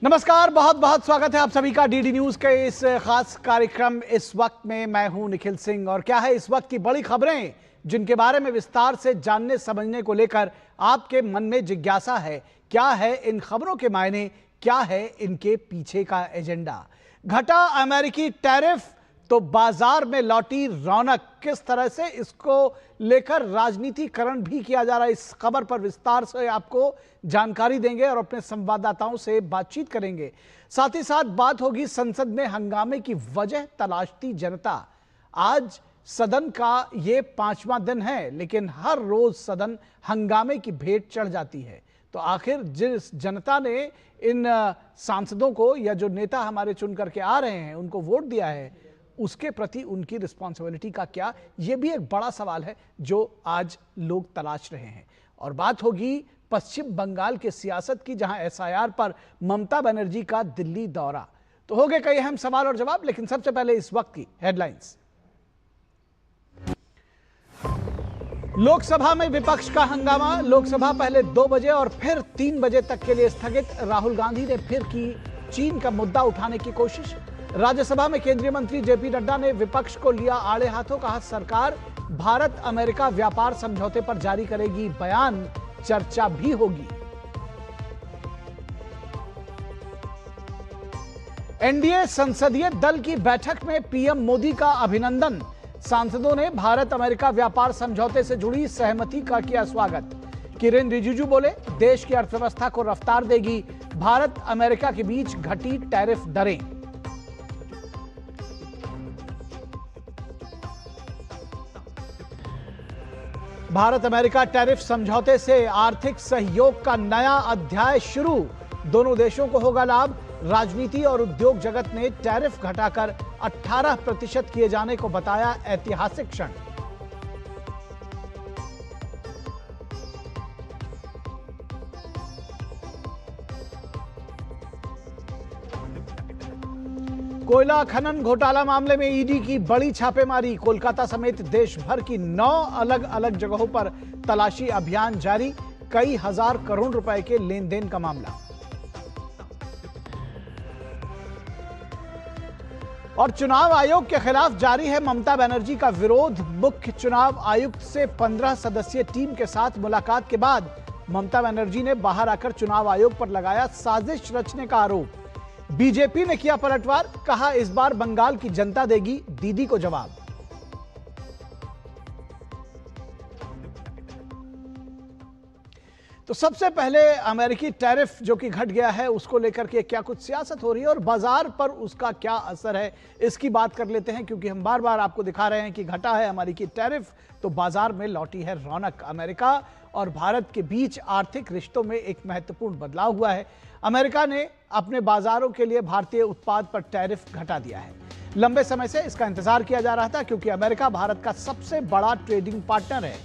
नमस्कार, बहुत बहुत स्वागत है आप सभी का डीडी न्यूज के इस खास कार्यक्रम इस वक्त में। मैं हूं निखिल सिंह और क्या है इस वक्त की बड़ी खबरें जिनके बारे में विस्तार से जानने समझने को लेकर आपके मन में जिज्ञासा है। क्या है इन खबरों के मायने, क्या है इनके पीछे का एजेंडा। घटा अमेरिकी टैरिफ तो बाजार में लौटी रौनक, किस तरह से इसको लेकर राजनीतिकरण भी किया जा रहा है, इस खबर पर विस्तार से आपको जानकारी देंगे और अपने संवाददाताओं से बातचीत करेंगे। साथ ही साथ बात होगी संसद में हंगामे की वजह तलाशती जनता। आज सदन का ये 5वां दिन है, लेकिन हर रोज सदन हंगामे की भेंट चढ़ जाती है। तो आखिर जिस जनता ने इन सांसदों को या जो नेता हमारे चुन करके आ रहे हैं उनको वोट दिया है, उसके प्रति उनकी रिस्पॉन्सिबिलिटी का क्या, यह भी एक बड़ा सवाल है जो आज लोग तलाश रहे हैं। और बात होगी पश्चिम बंगाल के सियासत की, जहां एसआईआर पर ममता बनर्जी का दिल्ली दौरा। तो हो गए कई अहम सवाल और जवाब, लेकिन सबसे पहले इस वक्त की हेडलाइंस। लोकसभा में विपक्ष का हंगामा। लोकसभा पहले 2 बजे और फिर 3 बजे तक के लिए स्थगित। राहुल गांधी ने फिर की चीन का मुद्दा उठाने की कोशिश। राज्यसभा में केंद्रीय मंत्री जेपी नड्डा ने विपक्ष को लिया आड़े हाथों। कहा सरकार भारत अमेरिका व्यापार समझौते पर जारी करेगी बयान, चर्चा भी होगी। एनडीए संसदीय दल की बैठक में पीएम मोदी का अभिनंदन। सांसदों ने भारत अमेरिका व्यापार समझौते से जुड़ी सहमति का किया स्वागत। किरेन रिजिजू बोले देश की अर्थव्यवस्था को रफ्तार देगी भारत अमेरिका के बीच घटी टैरिफ दरें। भारत अमेरिका टैरिफ समझौते से आर्थिक सहयोग का नया अध्याय शुरू। दोनों देशों को होगा लाभ। राजनीति और उद्योग जगत ने टैरिफ घटाकर 18% किए जाने को बताया ऐतिहासिक क्षण। कोयला खनन घोटाला मामले में ईडी की बड़ी छापेमारी। कोलकाता समेत देश भर की 9 अलग अलग जगहों पर तलाशी अभियान जारी। कई हजार करोड़ रुपए के लेन देन का मामला। और चुनाव आयोग के खिलाफ जारी है ममता बनर्जी का विरोध। मुख्य चुनाव आयुक्त से 15 सदस्यीय टीम के साथ मुलाकात के बाद ममता बनर्जी ने बाहर आकर चुनाव आयोग पर लगाया साजिश रचने का आरोप। बीजेपी ने किया पलटवार। कहा इस बार बंगाल की जनता देगी दीदी को जवाब। तो सबसे पहले अमेरिकी टैरिफ जो कि घट गया है उसको लेकर के क्या कुछ सियासत हो रही है और बाजार पर उसका क्या असर है, इसकी बात कर लेते हैं। क्योंकि हम बार बार आपको दिखा रहे हैं कि घटा है अमेरिकी टैरिफ तो बाजार में लौटी है रौनक। अमेरिका और भारत के बीच आर्थिक रिश्तों में एक महत्वपूर्ण बदलाव हुआ है। अमेरिका ने अपने बाजारों के लिए भारतीय उत्पाद पर टैरिफ घटा दिया है। लंबे समय से इसका इंतजार किया जा रहा था क्योंकि अमेरिका भारत का सबसे बड़ा ट्रेडिंग पार्टनर है।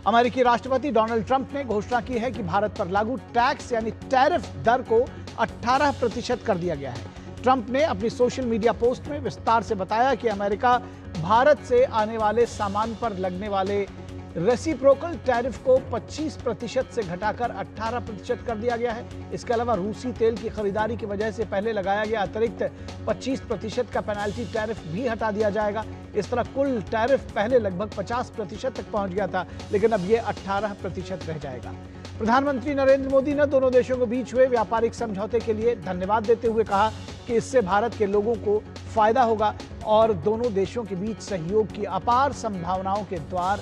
अमेरिकी राष्ट्रपति डोनाल्ड ट्रंप ने घोषणा की है कि भारत पर लागू टैक्स यानी टैरिफ दर को 18% कर दिया गया है। ट्रंप ने अपनी सोशल मीडिया पोस्ट में विस्तार से बताया कि अमेरिका भारत से आने वाले सामान पर लगने वाले रेसिप्रोकल टैरिफ को 25% से घटाकर 18% कर दिया गया है। इसके अलावा रूसी तेल की खरीदारी की वजह से पहले लगाया गया अतिरिक्त 25% का पेनाल्टी टैरिफ भी हटा दिया जाएगा। इस तरह कुल टैरिफ पहले लगभग 50% तक पहुंच गया था, लेकिन अब ये 18% रह जाएगा। प्रधानमंत्री नरेंद्र मोदी ने दोनों देशों के बीच हुए व्यापारिक समझौते के लिए धन्यवाद देते हुए कहा कि इससे भारत के लोगों को फायदा होगा और दोनों देशों के बीच सहयोग की अपार संभावनाओं के द्वार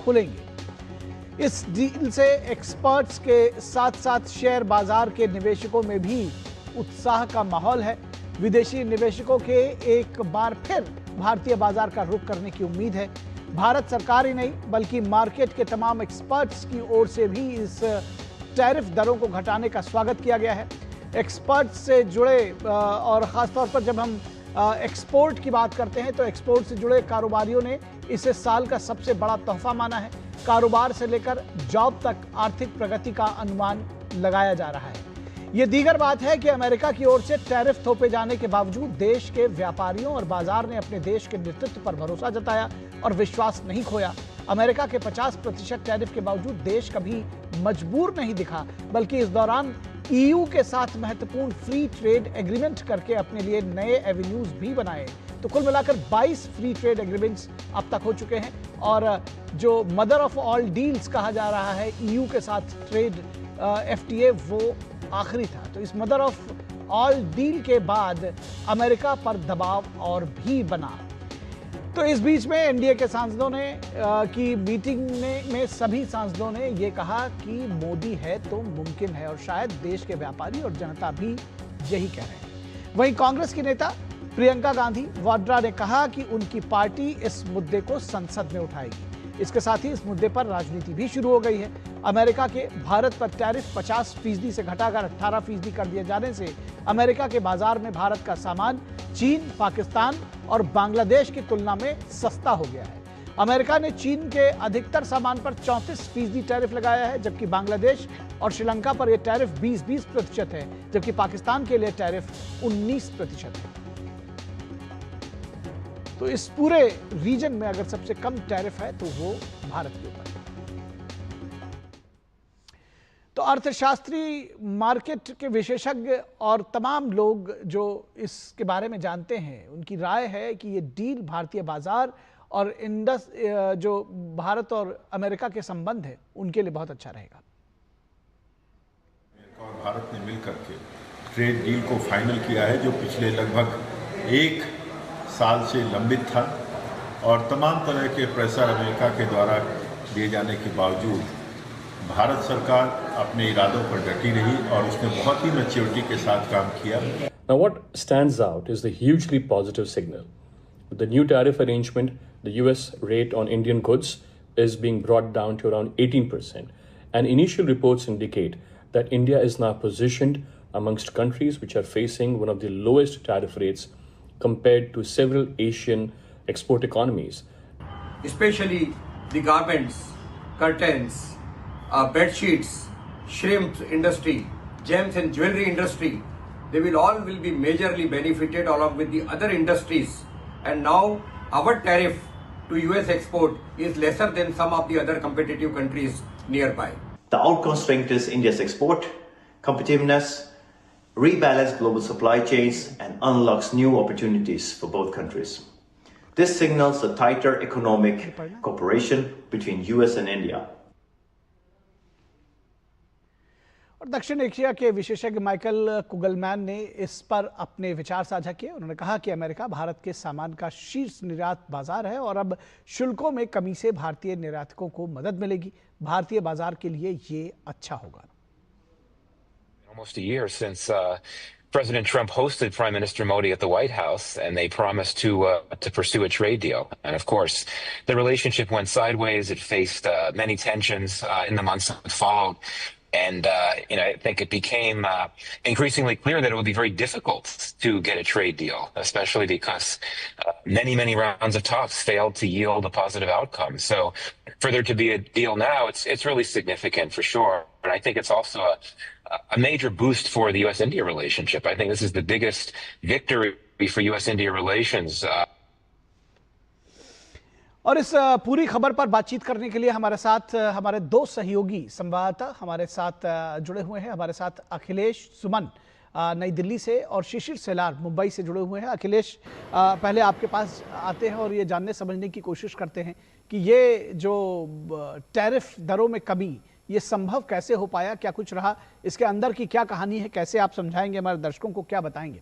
खुलेंगे। इस डील से एक्सपर्ट्स के साथ साथ शेयर बाजार के निवेशकों में भी उत्साह का माहौल है। विदेशी निवेशकों के एक बार फिर भारतीय बाजार का रुख करने की उम्मीद है। भारत सरकार ही नहीं बल्कि मार्केट के तमाम एक्सपर्ट्स की ओर से भी इस टैरिफ दरों को घटाने का स्वागत किया गया है। एक्सपर्ट्स से जुड़े और ख़ासतौर पर जब हम एक्सपोर्ट की बात करते हैं तो एक्सपोर्ट से जुड़े कारोबारियों ने इसे साल का सबसे बड़ा तोहफा माना है। कारोबार से लेकर जॉब तक आर्थिक प्रगति का अनुमान लगाया जा रहा है। ये दीगर बात है कि अमेरिका की ओर से टैरिफ थोपे जाने के बावजूद देश के व्यापारियों और बाजार ने अपने देश के नेतृत्व पर भरोसा जताया और विश्वास नहीं खोया। अमेरिका के 50% टैरिफ के बावजूद देश कभी मजबूर नहीं दिखा, बल्कि इस दौरान ईयू के साथ महत्वपूर्ण फ्री ट्रेड एग्रीमेंट करके अपने लिए नए एवेन्यूज भी बनाए। तो कुल मिलाकर 22 फ्री ट्रेड एग्रीमेंट्स अब तक हो चुके हैं और जो मदर ऑफ ऑल डील्स कहा जा रहा है ईयू के साथ ट्रेड एफटीए वो आखिरी था। तो इस मदर ऑफ ऑल डील के बाद अमेरिका पर दबाव और भी बना। तो इस बीच में एनडीए के सांसदों ने की मीटिंग में सभी सांसदों ने ये कहा कि मोदी है तो मुमकिन है और शायद देश के व्यापारी और जनता भी यही कह रहे हैं। वहीं कांग्रेस की नेता प्रियंका गांधी वाड्रा ने कहा कि उनकी पार्टी इस मुद्दे को संसद में उठाएगी। इसके साथ ही इस मुद्दे पर राजनीति भी शुरू हो गई है। अमेरिका के भारत पर टैरिफ 50% से घटाकर 18% कर दिए जाने से अमेरिका के बाजार में भारत का सामान चीन, पाकिस्तान और बांग्लादेश की तुलना में सस्ता हो गया है। अमेरिका ने चीन के अधिकतर सामान पर 34% टैरिफ लगाया है, जबकि बांग्लादेश और श्रीलंका पर यह टैरिफ 20% है, जबकि पाकिस्तान के लिए टैरिफ 19% है। तो इस पूरे रीजन में अगर सबसे कम टैरिफ है तो वो भारत के ऊपर है। तो अर्थशास्त्री, मार्केट के विशेषज्ञ और तमाम लोग जो इसके बारे में जानते हैं, उनकी राय है कि ये डील भारतीय बाजार और जो भारत और अमेरिका के संबंध है उनके लिए बहुत अच्छा रहेगा। अमेरिका और भारत ने मिलकर के ट्रेड डील को फाइनल किया है, जो पिछले लगभग 1 साल से लंबित था और तमाम तरह के प्रेशर अमेरिका के द्वारा दिए जाने के बावजूद भारत सरकार अपने इरादों पर डटी रही और उसने बहुत ही मैच्योरिटी के साथ काम किया। Now what stands out is the hugely positive signal. With the new tariff arrangement, the US rate on Indian goods is being brought down to around 18%, and initial reports indicate that India is now positioned amongst countries which are facing one of the lowest tariff rates compared to several Asian export economies. Especially the garments, curtains, bed sheets, shrimp industry, gems and jewelry industry, they will be majorly benefited along with the other industries. And now our tariff to US export is lesser than some of the other competitive countries nearby. The outcome strengthens India's export competitiveness, rebalance global supply chains, and unlocks new opportunities for both countries. This signals a tighter economic cooperation between US and India. और दक्षिण Asia के विशेषज्ञ Michael कुगलमैन ने इस पर अपने विचार साझा किए। उन्होंने कहा कि अमेरिका भारत के सामान का शीर्ष निर्यात बाजार है और अब शुल्कों में कमी से भारतीय निर्यातकों को मदद मिलेगी। भारतीय बाजार के लिए ये अच्छा होगा। Almost a year since President Trump hosted Prime Minister Modi at the White House, and they promised to pursue a trade deal. And of course, the relationship went sideways. It faced many tensions in the months that followed. And I think it became increasingly clear that it would be very difficult to get a trade deal, especially because many rounds of talks failed to yield a positive outcome. So for there to be a deal now, it's really significant for sure. And I think it's also a major boost for the U.S.-India relationship. I think this is the biggest victory for U.S.-India relations. और इस पूरी खबर पर बातचीत करने के लिए हमारे साथ हमारे दो सहयोगी संवाददाता हमारे साथ जुड़े हुए हैं। हमारे साथ अखिलेश सुमन नई दिल्ली से और शिशिर सेलार मुंबई से जुड़े हुए हैं। अखिलेश, पहले आपके पास आते हैं और ये जानने समझने की कोशिश करते हैं कि ये जो टैरिफ दरों में कमी ये संभव कैसे हो पाया, क्या कुछ रहा, इसके अंदर की क्या कहानी है, कैसे आप समझाएंगे, हमारे दर्शकों को क्या बताएंगे?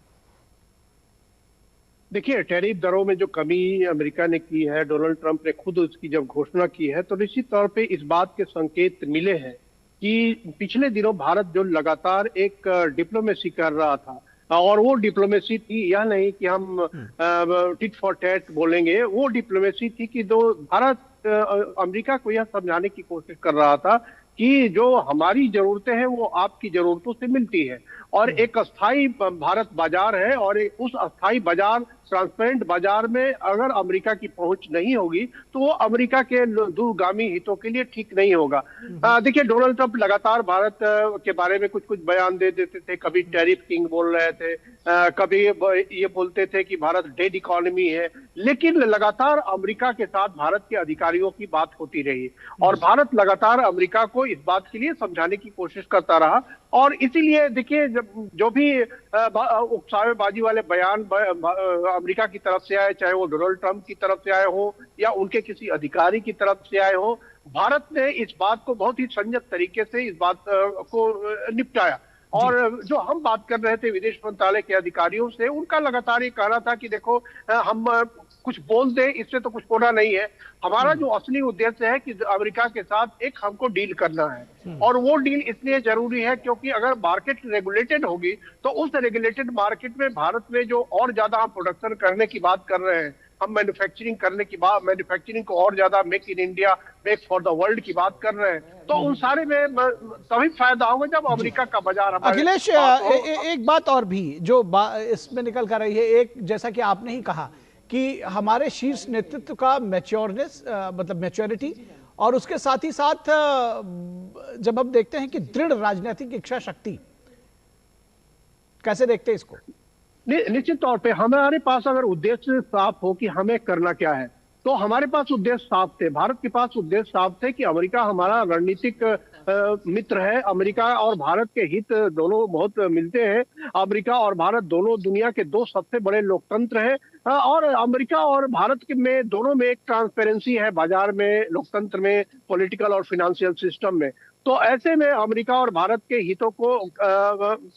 देखिए, टैरिफ दरों में जो कमी अमेरिका ने की है, डोनाल्ड ट्रंप ने खुद उसकी जब घोषणा की है, तो निश्चित तौर पे इस बात के संकेत मिले हैं कि पिछले दिनों भारत जो लगातार एक डिप्लोमेसी कर रहा था, और वो डिप्लोमेसी थी यह नहीं कि हम टिट फॉर टैट बोलेंगे, वो डिप्लोमेसी थी कि जो भारत अमेरिका को यह समझाने की कोशिश कर रहा था कि जो हमारी जरूरतें हैं वो आपकी जरूरतों से मिलती है, और एक अस्थाई भारत बाजार है, और उस अस्थाई बाजार, ट्रांसपेरेंट बाजार में अगर अमेरिका की पहुंच नहीं होगी तो वो अमेरिका के दूरगामी हितों के लिए ठीक नहीं होगा। देखिए, डोनाल्ड ट्रंप लगातार भारत के बारे में कुछ कुछ बयान दे देते थे। कभी टैरिफ किंग बोल रहे थे, कभी ये बोलते थे कि भारत डेड इकोनॉमी है, लेकिन लगातार अमेरिका के साथ भारत के अधिकारियों की बात होती रही और भारत लगातार अमेरिका को इस बात के लिए समझाने की कोशिश करता रहा। और इसीलिए देखिए, जो भी उकसावेबाजी वाले बयान अमेरिका की तरफ से आए, चाहे वो डोनाल्ड ट्रंप की तरफ से आए हो या उनके किसी अधिकारी की तरफ से आए हो, भारत ने इस बात को बहुत ही संयत तरीके से इस बात को निपटाया। और जो हम बात कर रहे थे विदेश मंत्रालय के अधिकारियों से, उनका लगातार ये कहना था कि देखो, हम कुछ बोल दें इससे तो कुछ होना नहीं है, हमारा जो असली उद्देश्य है कि अमेरिका के साथ एक हमको डील करना है। और वो डील इसलिए जरूरी है क्योंकि अगर मार्केट रेगुलेटेड होगी तो उस रेगुलेटेड मार्केट में भारत में जो और ज्यादा हम प्रोडक्शन करने की बात कर रहे हैं, हम मैन्युफैक्चरिंग करने की बात, मैन्युफैक्चरिंग को और ज्यादा make in India, make for the world की बात कर रहे हैं, तो उन सारे में तभी फायदा होगा जब अमेरिका का बाजार हमारे। अखिलेश, एक बात और भी जो इसमें निकल कर रही है, एक जैसा कि आपने ही कहा कि हमारे शीर्ष नेतृत्व का मैच्योरनेस, मतलब मैच्योरिटी, और उसके साथ ही साथ जब हम देखते हैं कि दृढ़ राजनीतिक इच्छा शक्ति, कैसे देखते हैं इसको? निश्चित तौर पे हमारे पास अगर उद्देश्य साफ हो कि हमें करना क्या है, तो हमारे पास उद्देश्य साफ थे, भारत के पास उद्देश्य साफ थे कि अमेरिका हमारा रणनीतिक मित्र है। अमेरिका और भारत के हित दोनों बहुत मिलते हैं। अमेरिका और भारत दोनों दुनिया के दो सबसे बड़े लोकतंत्र हैं, और अमेरिका और भारत में दोनों में एक ट्रांसपेरेंसी है बाजार में, लोकतंत्र में, पॉलिटिकल और फाइनेंशियल सिस्टम में। तो ऐसे में अमेरिका और भारत के हितों को,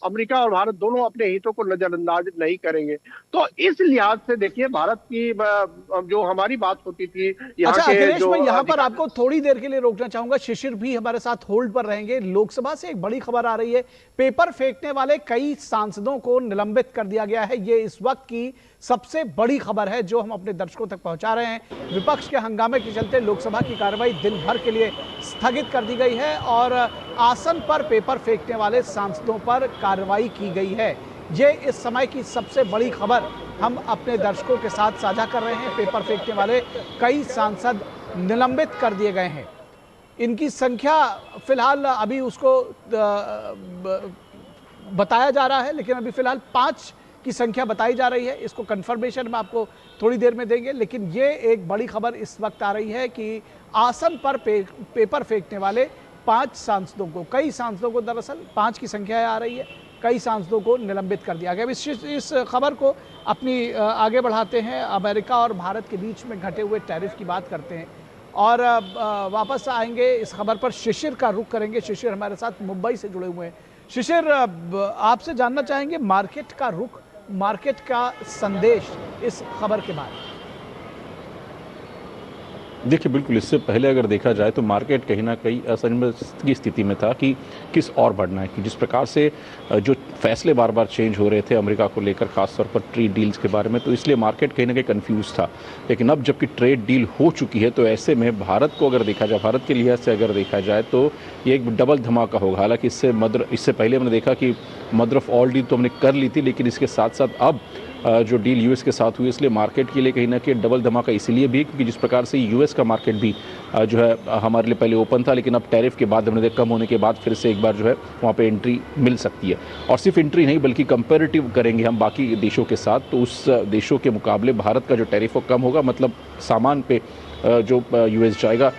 अमेरिका और भारत दोनों अपने हितों को नजरअंदाज नहीं करेंगे। तो इस लिहाज से देखिए, भारत की जो हमारी बात होती थी यहाँ अच्छा, के अखिलेश, जो मैं यहाँ पर आपको थोड़ी देर के लिए रोकना चाहूंगा। शिशिर भी हमारे साथ होल्ड पर रहेंगे। लोकसभा से एक बड़ी खबर आ रही है, पेपर फेंकने वाले कई सांसदों को निलंबित कर दिया गया है। ये इस वक्त की सबसे बड़ी खबर है जो हम अपने दर्शकों तक पहुंचा रहे हैं। विपक्ष के हंगामे के चलते लोकसभा की कार्रवाई दिन भर के लिए स्थगित कर दी गई है और आसन पर पेपर फेंकने वाले सांसदों पर कार्रवाई की गई है। ये इस समय की सबसे बड़ी खबर हम अपने दर्शकों के साथ साझा कर रहे हैं। पेपर फेंकने वाले कई सांसद निलंबित कर दिए गए हैं। इनकी संख्या फिलहाल अभी उसको बताया जा रहा है, लेकिन अभी फिलहाल 5 की संख्या बताई जा रही है। इसको कंफर्मेशन में आपको थोड़ी देर में देंगे, लेकिन ये एक बड़ी खबर इस वक्त आ रही है कि आसन पर पेपर फेंकने वाले 5 सांसदों को, कई सांसदों को, दरअसल 5 की संख्या आ रही है, कई सांसदों को निलंबित कर दिया गया। इस खबर को अपनी आगे बढ़ाते हैं। अमेरिका और भारत के बीच में घटे हुए टैरिफ की बात करते हैं और वापस आएंगे इस खबर पर। शिशिर का रुख करेंगे। शिशिर हमारे साथ मुंबई से जुड़े हुए हैं। शिशिर, आपसे जानना चाहेंगे मार्केट का रुख, मार्केट का संदेश इस खबर के बाद। देखिए, बिल्कुल इससे पहले अगर देखा जाए तो मार्केट कहीं ना कहीं असमंजस की स्थिति में था कि किस और बढ़ना है, कि जिस प्रकार से जो फैसले बार बार चेंज हो रहे थे अमेरिका को लेकर, खासतौर पर ट्रेड डील्स के बारे में, तो इसलिए मार्केट कहीं ना कहीं कंफ्यूज था। लेकिन अब जबकि ट्रेड डील हो चुकी है तो ऐसे में भारत को अगर देखा जाए, भारत के लिहाज से अगर देखा जाए तो ये एक डबल धमाका होगा। हालांकि इससे पहले हमने देखा कि मदर ऑफ ऑल डील तो हमने कर ली थी, लेकिन इसके साथ साथ अब जो डील यूएस के साथ हुई, इसलिए मार्केट के लिए कहीं ना कहीं डबल धमाका इसलिए भी क्योंकि जिस प्रकार से यूएस का मार्केट भी जो है हमारे लिए पहले ओपन था, लेकिन अब टैरिफ के बाद हमने देखा कम होने के बाद फिर से एक बार जो है वहाँ पे एंट्री मिल सकती है। और सिर्फ एंट्री नहीं बल्कि कंपैरेटिव करेंगे हम बाकी देशों के साथ, तो उस देशों के मुकाबले भारत का जो टैरिफ वो कम होगा, मतलब सामान पे जो यूएस जाएगा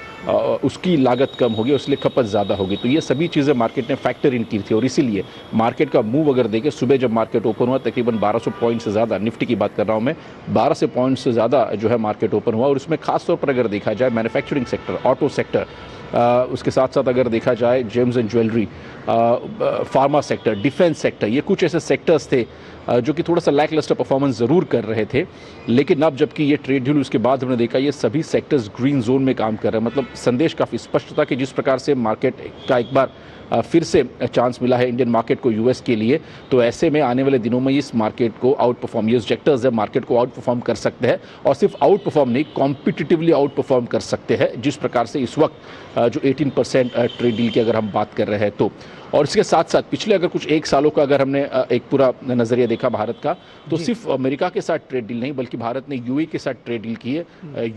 उसकी लागत कम होगी, इसलिए खपत ज़्यादा होगी। तो ये सभी चीज़ें मार्केट ने फैक्टर इन की थी और इसीलिए मार्केट का मूव अगर देखें, सुबह जब मार्केट ओपन हुआ तकरीबन 1200 पॉइंट से ज़्यादा, निफ्टी की बात कर रहा हूँ मैं, 1200 पॉइंट से ज़्यादा जो है मार्केट ओपन हुआ। और इसमें खासतौर पर अगर देखा जाए मैन्युफैक्चरिंग सेक्टर, ऑटो सेक्टर, उसके साथ साथ अगर देखा जाए James and jewellery, pharma sector, defence sector, ये कुछ ऐसे सेक्टर्स थे जो कि थोड़ा सा लैक लस्टर परफॉर्मेंस ज़रूर कर रहे थे। लेकिन अब जबकि ये ट्रेड डील उसके बाद हमने देखा ये सभी सेक्टर्स ग्रीन जोन में काम कर रहे हैं। मतलब संदेश काफ़ी स्पष्ट था कि जिस प्रकार से मार्केट का एक बार फिर से चांस मिला है इंडियन मार्केट को यूएस के लिए, तो ऐसे में आने वाले दिनों में इस मार्केट को आउट परफॉर्म, ये सेक्टर्स है मार्केट को आउट परफॉर्म कर सकते हैं। और सिर्फ आउट परफॉर्म नहीं, कॉम्पिटिटिवली आउट परफॉर्म कर सकते हैं, जिस प्रकार से इस वक्त जो 18% ट्रेड डील की अगर हम बात कर रहे हैं तो। और इसके साथ साथ पिछले अगर कुछ एक सालों का अगर हमने एक पूरा नजरिया देखा भारत का, तो सिर्फ अमेरिका के साथ ट्रेड डील नहीं बल्कि भारत ने यूएई के साथ ट्रेड डील की है,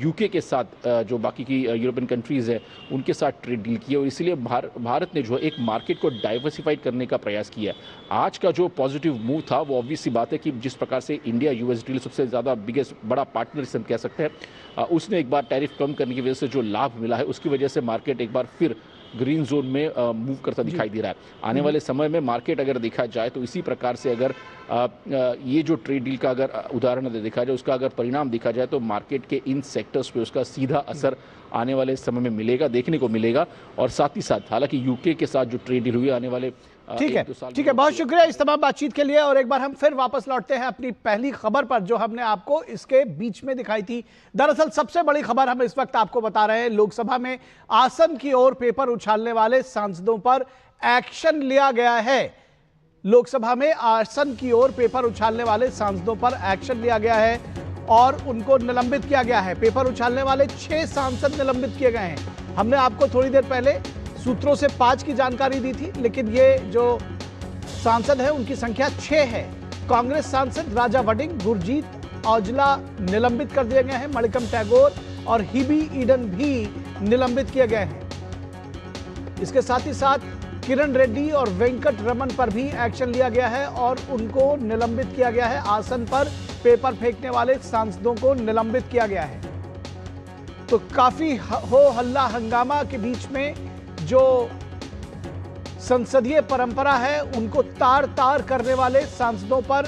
यूके के साथ जो बाकी की यूरोपियन कंट्रीज है उनके साथ ट्रेड डील की है, और इसलिए भारत ने जो एक मार्केट को डाइवर्सिफाइड करने का प्रयास किया है। आज का जो पॉजिटिव मूव था वो ऑब्वियस सी बात है कि जिस प्रकार से इंडिया यूएस डील सबसे ज़्यादा बिगेस्ट बड़ा पार्टनर हम कह सकते हैं, उसने एक बार टैरिफ कम करने की वजह से जो लाभ मिला है उसकी वजह से मार्केट एक बार फिर ग्रीन जोन में मूव करता दिखाई दे रहा है। आने वाले समय में मार्केट अगर देखा जाए तो इसी प्रकार से अगर ये जो ट्रेड डील का अगर उदाहरण देखा जाए, उसका अगर परिणाम देखा जाए तो मार्केट के इन सेक्टर्स पे उसका सीधा असर आने वाले समय में मिलेगा, देखने को मिलेगा। और साथ ही साथ हालांकि यूके के साथ जो ट्रेड डील हुई आने वाले ठीक है, बहुत शुक्रिया इस तमाम बातचीत के लिए। और एक बार हम फिर वापस लौटते हैं अपनी पहली खबर पर जो हमने आपको इसके बीच में दिखाई थी। दरअसल सबसे बड़ी खबर हम इस वक्त आपको बता रहे हैं, लोकसभा में आसन की ओर पेपर उछालने वाले सांसदों पर एक्शन लिया गया है। लोकसभा में आसन की ओर पेपर उछालने वाले सांसदों पर एक्शन लिया गया है और उनको निलंबित किया गया है। पेपर उछालने वाले 6 सांसद निलंबित किए गए हैं। हमने आपको थोड़ी देर पहले सूत्रों से 5 की जानकारी दी थी, लेकिन ये जो सांसद है उनकी संख्या 6 है। कांग्रेस सांसद राजा वडिंग, गुरजीत औजला निलंबित कर दिए गए हैं। मणिकम टैगोर और हिबी ईडन भी निलंबित किए गए हैं। इसके साथ ही साथ किरण रेड्डी और वेंकट रमन पर भी एक्शन लिया गया है और उनको निलंबित किया गया है। आसन पर पेपर फेंकने वाले सांसदों को निलंबित किया गया है। तो काफी हो हल्ला हंगामा के बीच में जो संसदीय परंपरा है उनको तार तार करने वाले सांसदों पर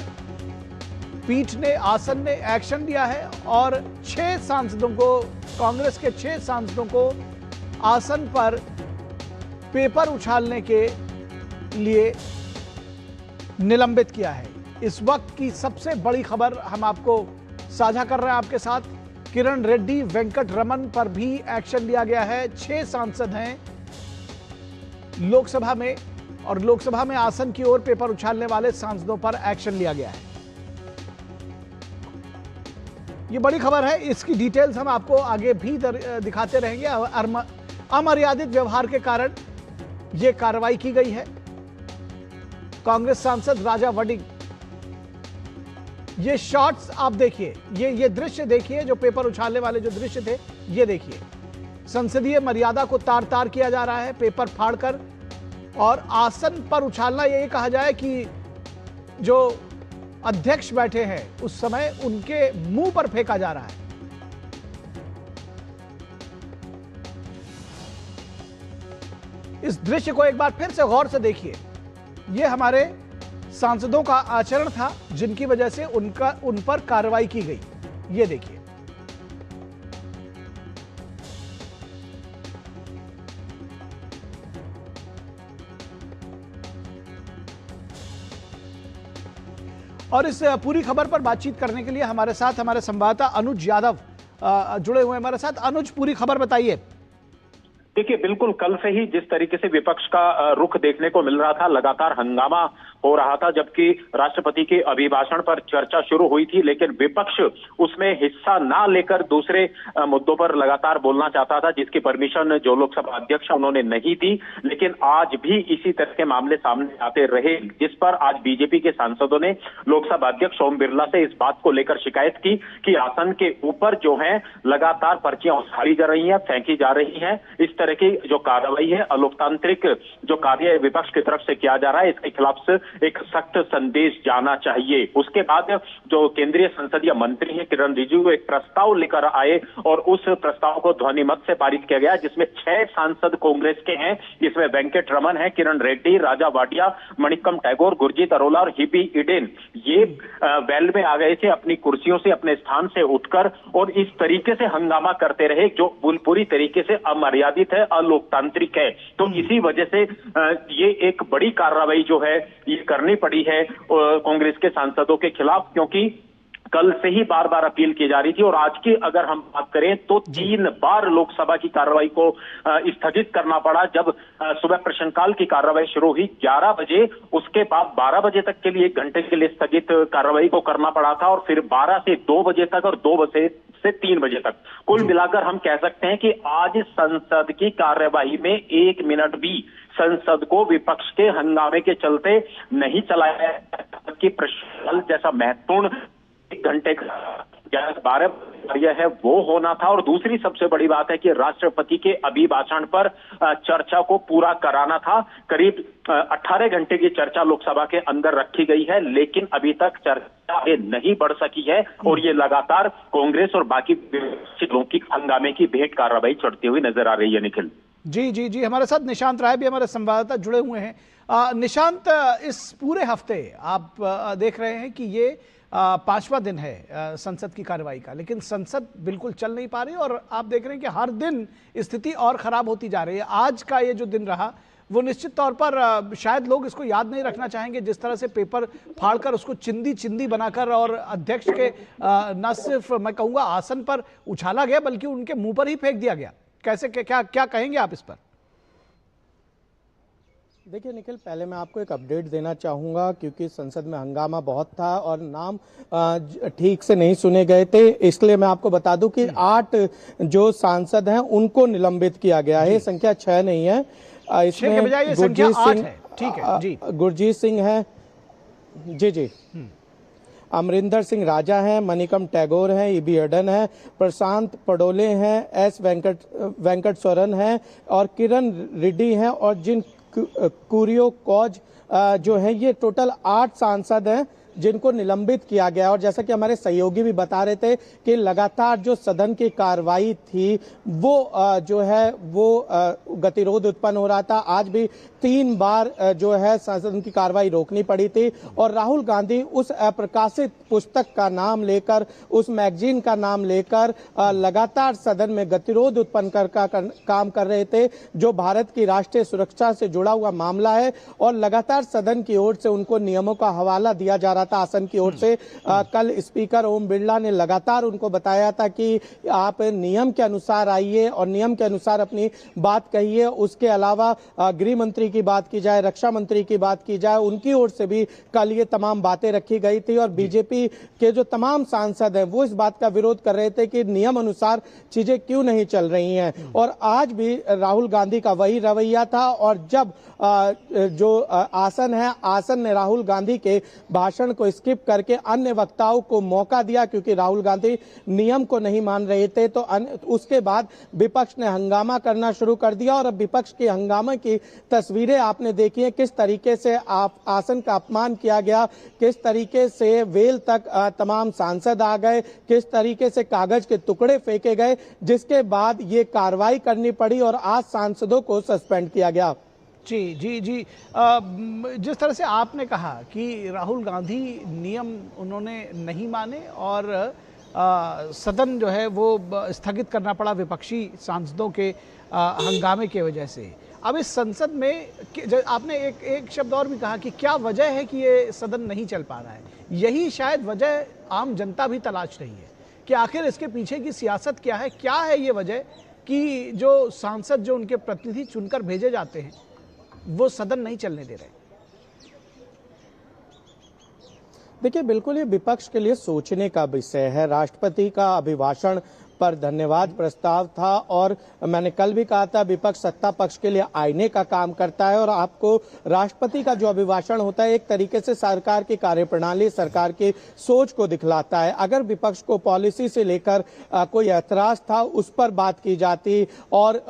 पीठ ने, आसन ने एक्शन लिया है और 6 सांसदों को, कांग्रेस के 6 सांसदों को आसन पर पेपर उछालने के लिए निलंबित किया है। इस वक्त की सबसे बड़ी खबर हम आपको साझा कर रहे हैं आपके साथ। किरण रेड्डी, वेंकट रमन पर भी एक्शन लिया गया है। 6 सांसद हैं लोकसभा में और लोकसभा में आसन की ओर पेपर उछालने वाले सांसदों पर एक्शन लिया गया है। यह बड़ी खबर है, इसकी डिटेल्स हम आपको आगे भी दिखाते रहेंगे। अमर्यादित व्यवहार के कारण यह कार्रवाई की गई है। कांग्रेस सांसद राजा वडिंग, ये शॉट्स आप देखिए, ये दृश्य देखिए, जो पेपर उछालने वाले जो दृश्य थे ये देखिए। संसदीय मर्यादा को तार तार किया जा रहा है पेपर फाड़कर, और आसन पर उछालना, ये कहा जाए कि जो अध्यक्ष बैठे हैं उस समय उनके मुंह पर फेंका जा रहा है। इस दृश्य को एक बार फिर से गौर से देखिए। ये हमारे सांसदों का आचरण था जिनकी वजह से उन पर कार्रवाई की गई। ये देखिए, और इस पूरी खबर पर बातचीत करने के लिए हमारे साथ हमारे संवाददाता अनुज यादव जुड़े हुए हैं हमारे साथ। अनुज, पूरी खबर बताइए। देखिए, बिल्कुल कल से ही जिस तरीके से विपक्ष का रुख देखने को मिल रहा था, लगातार हंगामा हो रहा था, जबकि राष्ट्रपति के अभिभाषण पर चर्चा शुरू हुई थी, लेकिन विपक्ष उसमें हिस्सा ना लेकर दूसरे मुद्दों पर लगातार बोलना चाहता था, जिसकी परमिशन जो लोकसभा अध्यक्ष उन्होंने नहीं दी। लेकिन आज भी इसी तरह के मामले सामने आते रहे, जिस पर आज बीजेपी के सांसदों ने लोकसभा अध्यक्ष ओम बिरला से इस बात को लेकर शिकायत की कि आसन के ऊपर जो है लगातार पर्चियां उछाली जा रही हैं, फेंकी जा रही हैं। इस तरह की जो कार्रवाई है, अलोकतांत्रिक जो कार्य विपक्ष की तरफ से किया जा रहा है, इसके खिलाफ से एक सख्त संदेश जाना चाहिए। उसके बाद जो केंद्रीय संसदीय मंत्री हैं किरण रिजिजू एक प्रस्ताव लेकर आए और उस प्रस्ताव को ध्वनि मत से पारित किया गया, जिसमें 6 सांसद कांग्रेस के हैं। इसमें वेंकट रमन है, किरण रेड्डी, राजा वाडिया, मणिकम टैगोर, गुरजीत अरोला और हिबी ईडेन। ये वेल में आ गए थे अपनी कुर्सियों से, अपने स्थान से उठकर, और इस तरीके से हंगामा करते रहे जो पूरी तरीके से अमर्यादित है, अलोकतांत्रिक है। तो इसी वजह से ये एक बड़ी कार्रवाई जो है ये करनी पड़ी है कांग्रेस के सांसदों के खिलाफ, क्योंकि कल से ही बार बार अपील की जा रही थी। और आज की अगर हम बात करें तो 3 बार लोकसभा की कार्रवाई को स्थगित करना पड़ा। जब सुबह प्रश्नकाल की कार्रवाई शुरू हुई 11 बजे, उसके बाद 12 बजे तक के लिए 1 घंटे के लिए स्थगित कार्रवाई को करना पड़ा था, और फिर 12 से 2 बजे तक और 2 बजे से 3 बजे तक। कुल मिलाकर हम कह सकते हैं कि आज संसद की कार्यवाही में 1 मिनट भी संसद को विपक्ष के हंगामे के चलते नहीं चलाया कि प्रश्नकाल जैसा महत्वपूर्ण 1 घंटे का 11-12 यह है वो होना था। और दूसरी सबसे बड़ी बात है कि राष्ट्रपति के अभिभाषण पर चर्चा को पूरा कराना था। करीब 18 घंटे की चर्चा लोकसभा के अंदर रखी गई है, लेकिन अभी तक चर्चा आगे नहीं बढ़ सकी है और ये लगातार कांग्रेस और बाकी लोगों की हंगामे की भेंट कार्रवाई चढ़ती हुई नजर आ रही है। निखिल जी, हमारे साथ निशांत राय भी हमारे संवाददाता जुड़े हुए हैं। निशांत, इस पूरे हफ्ते आप देख रहे हैं कि ये 5वां दिन है संसद की कार्रवाई का, लेकिन संसद बिल्कुल चल नहीं पा रही और आप देख रहे हैं कि हर दिन स्थिति और खराब होती जा रही है। आज का ये जो दिन रहा वो निश्चित तौर पर शायद लोग इसको याद नहीं रखना चाहेंगे, जिस तरह से पेपर फाड़कर उसको चिंदी बनाकर और अध्यक्ष के न सिर्फ मैं कहूँगा आसन पर उछाला गया बल्कि उनके मुंह पर ही फेंक दिया गया। कैसे क्या कहेंगे आप इस पर? देखिए निखिल, पहले मैं आपको एक अपडेट देना चाहूँगा क्योंकि संसद में हंगामा बहुत था और नाम ठीक से नहीं सुने गए थे, इसलिए मैं आपको बता दूं कि 8 जो सांसद हैं उनको निलंबित किया गया है। संख्या 6 नहीं है, इसमें गुरजीत सिंह, ठीक है जी, गुरजीत सिंह है जी, अमरिंदर सिंह राजा हैं, मणिकम टैगोर हैं, ईबी अडन है, प्रशांत पडोले हैं, एस वेंकट सोरेन हैं और किरण रेड्डी हैं और जिन कुरियो कॉज जो है, ये टोटल 8 सांसद हैं जिनको निलंबित किया गया। और जैसा कि हमारे सहयोगी भी बता रहे थे कि लगातार जो सदन की कार्रवाई थी वो जो है वो गतिरोध उत्पन्न हो रहा था। आज भी 3 बार जो है सदन की कार्रवाई रोकनी पड़ी थी और राहुल गांधी उस प्रकाशित पुस्तक का नाम लेकर, उस मैगजीन का नाम लेकर लगातार सदन में गतिरोध उत्पन्न कर काम कर रहे थे, जो भारत की राष्ट्रीय सुरक्षा से जुड़ा हुआ मामला है। और लगातार सदन की ओर से उनको नियमों का हवाला दिया जा रहा था, आसन की ओर से। कल स्पीकर ओम बिरला ने लगातार उनको बताया था कि आप नियम के अनुसार आइए और नियम के अनुसार अपनी बात कहिए। उसके अलावा गृह मंत्री की बात की जाए, रक्षा मंत्री की बात की जाए, उनकी ओर से भी कल ये तमाम बातें रखी गई थी। और बीजेपी के जो तमाम सांसद हैं वो इस बात का विरोध कर रहे थे कि नियम अनुसार चीजें क्यों नहीं चल रही हैं। और आज भी राहुल गांधी का वही रवैया था और जब जो आसन है, आसन ने राहुल गांधी के भाषण को स्किप करके अन्य वक्ताओं को मौका दिया क्योंकि राहुल गांधी नियम को नहीं मान रहे थे। तो उसके बाद विपक्ष ने हंगामा करना शुरू कर दिया और अब विपक्ष के हंगामे की तस्वीरें आपने देखी है, किस तरीके से आसन का अपमान किया गया, किस तरीके से वेल तक तमाम सांसद आ गए, किस तरीके से कागज के टुकड़े फेंके गए, जिसके बाद ये कार्रवाई करनी पड़ी और आज सांसदों को सस्पेंड किया गया। जी, जिस तरह से आपने कहा कि राहुल गांधी नियम उन्होंने नहीं माने और सदन जो है वो स्थगित करना पड़ा विपक्षी सांसदों के हंगामे की वजह से। अब इस संसद में आपने एक शब्द और भी कहा कि क्या वजह है कि ये सदन नहीं चल पा रहा है। यही शायद वजह आम जनता भी तलाश रही है कि आखिर इसके पीछे की सियासत क्या है। क्या है ये वजह कि जो सांसद, जो उनके प्रतिनिधि चुनकर भेजे जाते हैं, वो सदन नहीं चलने दे रहे? देखिए, बिल्कुल ये विपक्ष के लिए सोचने का विषय है। राष्ट्रपति का अभिभाषण पर धन्यवाद प्रस्ताव था और मैंने कल भी कहा था विपक्ष सत्ता पक्ष के लिए आईने का काम करता है और आपको राष्ट्रपति का जो अभिभाषण होता है एक तरीके से सरकार की कार्यप्रणाली, सरकार की सोच को दिखलाता है। अगर विपक्ष को पॉलिसी से लेकर कोई ऐतराज था उस पर बात की जाती और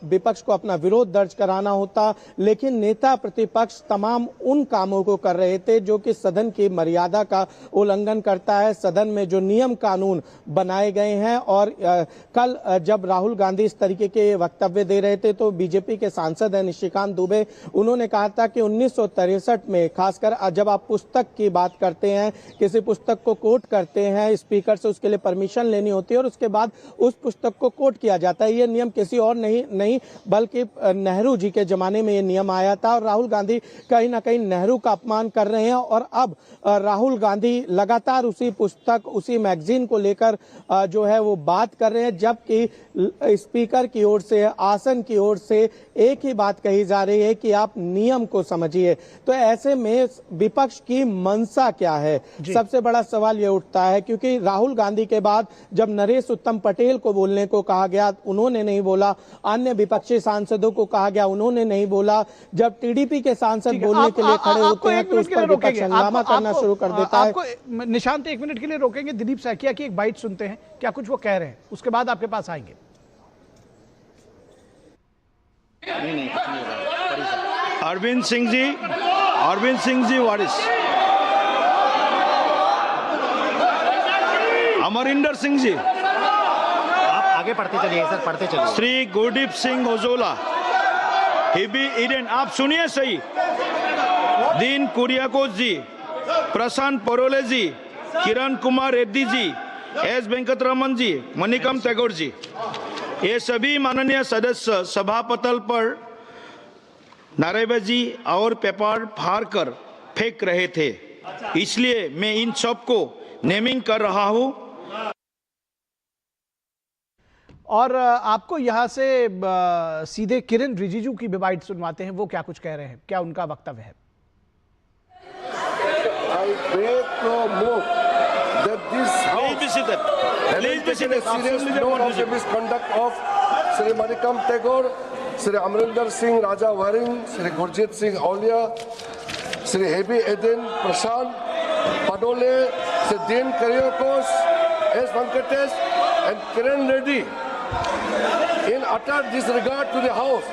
विपक्ष को अपना विरोध दर्ज कराना होता, लेकिन नेता प्रतिपक्ष तमाम उन कामों को कर रहे थे जो कि सदन की मर्यादा का उल्लंघन करता है, सदन में जो नियम कानून बनाए गए हैं। और कल जब राहुल गांधी इस तरीके के वक्तव्य दे रहे थे तो बीजेपी के सांसद हैं निशिकांत दुबे, उन्होंने कहा था कि 1963 में खासकर जब आप पुस्तक की बात करते हैं, किसी पुस्तक को कोट करते हैं, स्पीकर से उसके लिए परमिशन लेनी होती है और उसके बाद उस पुस्तक को कोट किया जाता है। ये नियम किसी और नहीं बल्कि नेहरू जी के जमाने में ये नियम आया था और राहुल गांधी कहीं ना कहीं नेहरू का अपमान कर रहे हैं। और अब राहुल गांधी लगातार उसी पुस्तक, उसी मैगजीन को लेकर जो है वो बात बात कर रहे हैं, जबकि स्पीकर की ओर से, आसन की ओर से एक ही बात कही जा रही है कि आप नियम को समझिए। तो ऐसे में विपक्ष की मंशा क्या है, सबसे बड़ा सवाल ये उठता है, क्योंकि राहुल गांधी के बाद जब नरेश उत्तम पटेल को बोलने को कहा गया, उन्होंने नहीं बोला, अन्य विपक्षी सांसदों को कहा गया, उन्होंने नहीं बोला, जब टीडीपी के सांसद बोलने के लिए खड़े होते हैं तो उस पर विपक्ष हंगामा करना शुरू कर देता है। आपको निशांत 1 मिनट के लिए रोकेंगे, दिलीप सैकिया की एक बाइट सुनते हैं, क्या कुछ वो कह रहे हैं, उसके बाद आपके पास आएंगे। अरविंद सिंह जी वारिस, अमरिंदर सिंह जी, आप आगे पढ़ते चलिए सर, पढ़ते चलिए। श्री गुरदीप सिंह ओजोला, हिबी ईडन, आप सुनिए सही, दीन कुरियाकोस जी, प्रशांत परोले जी, किरण कुमार रेड्डी जी, एस वेंकटरमन जी, मणिकम टैगोर जी, ये सभी माननीय सदस्य सभापटल पर नारेबाजी और पेपर फाड़ कर फेंक रहे थे, इसलिए मैं इन सब को नेमिंग कर रहा हूं। और आपको यहां से सीधे किरण रिजिजू की भी बाइट सुनवाते हैं, वो क्या कुछ कह रहे हैं, क्या उनका वक्तव्य है। I beg to move that this House having taken a serious note of the misconduct of Sri Manikam Tagore, Sri Amrinder Singh Raja Waring, Sri Gurjit Singh Aulia, Sri Hebi Eden Prashant Padole, Sri Dean Kuryakos, S. Venkatesh and Kiran Reddy in utter disregard to the House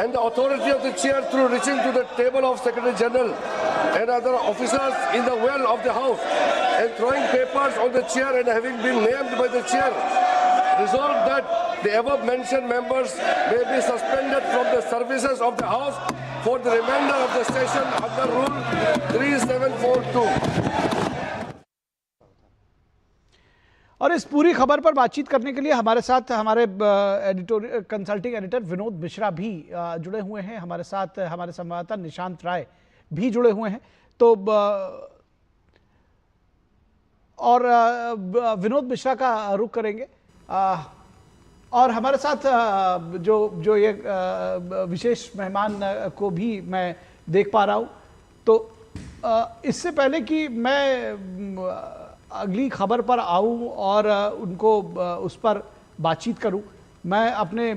and the authority of the chair through reaching to the table of Secretary General and other officers in the well of the House and throwing papers on the chair and having been named by the chair, resolved that the above mentioned members may be suspended from the services of the House for the remainder of the session under Rule 3742. और इस पूरी खबर पर बातचीत करने के लिए हमारे साथ हमारे editorial consulting editor Vinod Mishra भी जुड़े हुए हैं, हमारे साथ हमारे संवाददाता निशांत राय भी जुड़े हुए हैं। तो और विनोद मिश्रा का रुख करेंगे और हमारे साथ जो ये विशेष मेहमान को भी मैं देख पा रहा हूँ। तो इससे पहले कि मैं अगली खबर पर आऊं और उनको उस पर बातचीत करूं, मैं अपने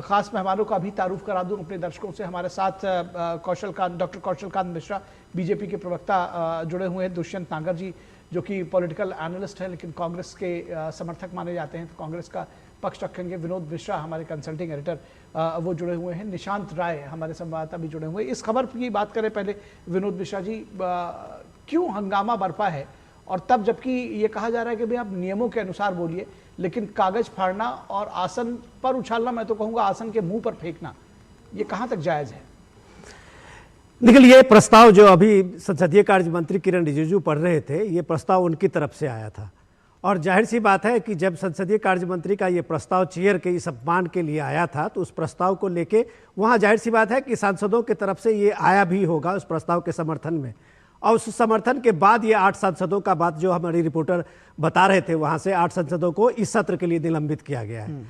ख़ास मेहमानों का भी तारुफ करा दूं अपने दर्शकों से। हमारे साथ डॉक्टर कौशलकांत मिश्रा, बीजेपी के प्रवक्ता जुड़े हुए हैं, दुष्यंत नागर जी जो कि पॉलिटिकल एनालिस्ट हैं लेकिन कांग्रेस के समर्थक माने जाते हैं, तो कांग्रेस का पक्ष रखेंगे। विनोद मिश्रा हमारे कंसल्टिंग एडिटर वो जुड़े हुए हैं। निशांत राय हमारे संवाददाता भी जुड़े हुए हैं। इस खबर की बात करें पहले विनोद मिश्रा जी, क्यों हंगामा बरपा है, और तब जबकि ये कहा जा रहा है कि भाई आप नियमों के अनुसार बोलिए, लेकिन कागज फाड़ना और आसन पर उछालना, मैं तो कहूंगा आसन के मुंह पर फेंकना, ये कहां तक जायज है? देखिए, ये प्रस्ताव जो अभी संसदीय कार्य मंत्री किरण रिजिजू पढ़ रहे थे, ये प्रस्ताव उनकी तरफ से आया था, और जाहिर सी बात है कि जब संसदीय कार्य मंत्री का ये प्रस्ताव चेयर के इस अपमान के लिए आया था, तो उस प्रस्ताव को लेके वहाँ जाहिर सी बात है कि सांसदों की तरफ से ये आया भी होगा उस प्रस्ताव के समर्थन में, और उस समर्थन के बाद ये 8 सांसदों का बात जो हमारी रिपोर्टर बता रहे थे, वहाँ से 8 सांसदों को इस सत्र के लिए निलंबित किया गया है।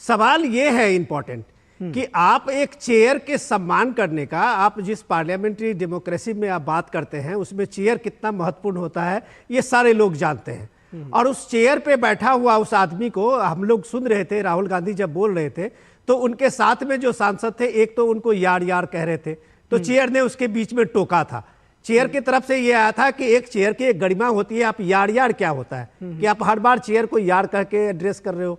सवाल ये है इम्पोर्टेंट कि आप एक चेयर के सम्मान करने का, आप जिस पार्लियामेंट्री डेमोक्रेसी में आप बात करते हैं उसमें चेयर कितना महत्वपूर्ण होता है ये सारे लोग जानते हैं। और उस चेयर पे बैठा हुआ उस आदमी को हम लोग सुन रहे थे, राहुल गांधी जब बोल रहे थे तो उनके साथ में जो सांसद थे, एक तो उनको यार यार कह रहे थे, तो चेयर ने उसके बीच में टोका था। चेयर की तरफ से ये आया था कि एक चेयर की एक गरिमा होती है, आप यार यार क्या होता है कि आप हर बार चेयर को यार करके एड्रेस कर रहे हो।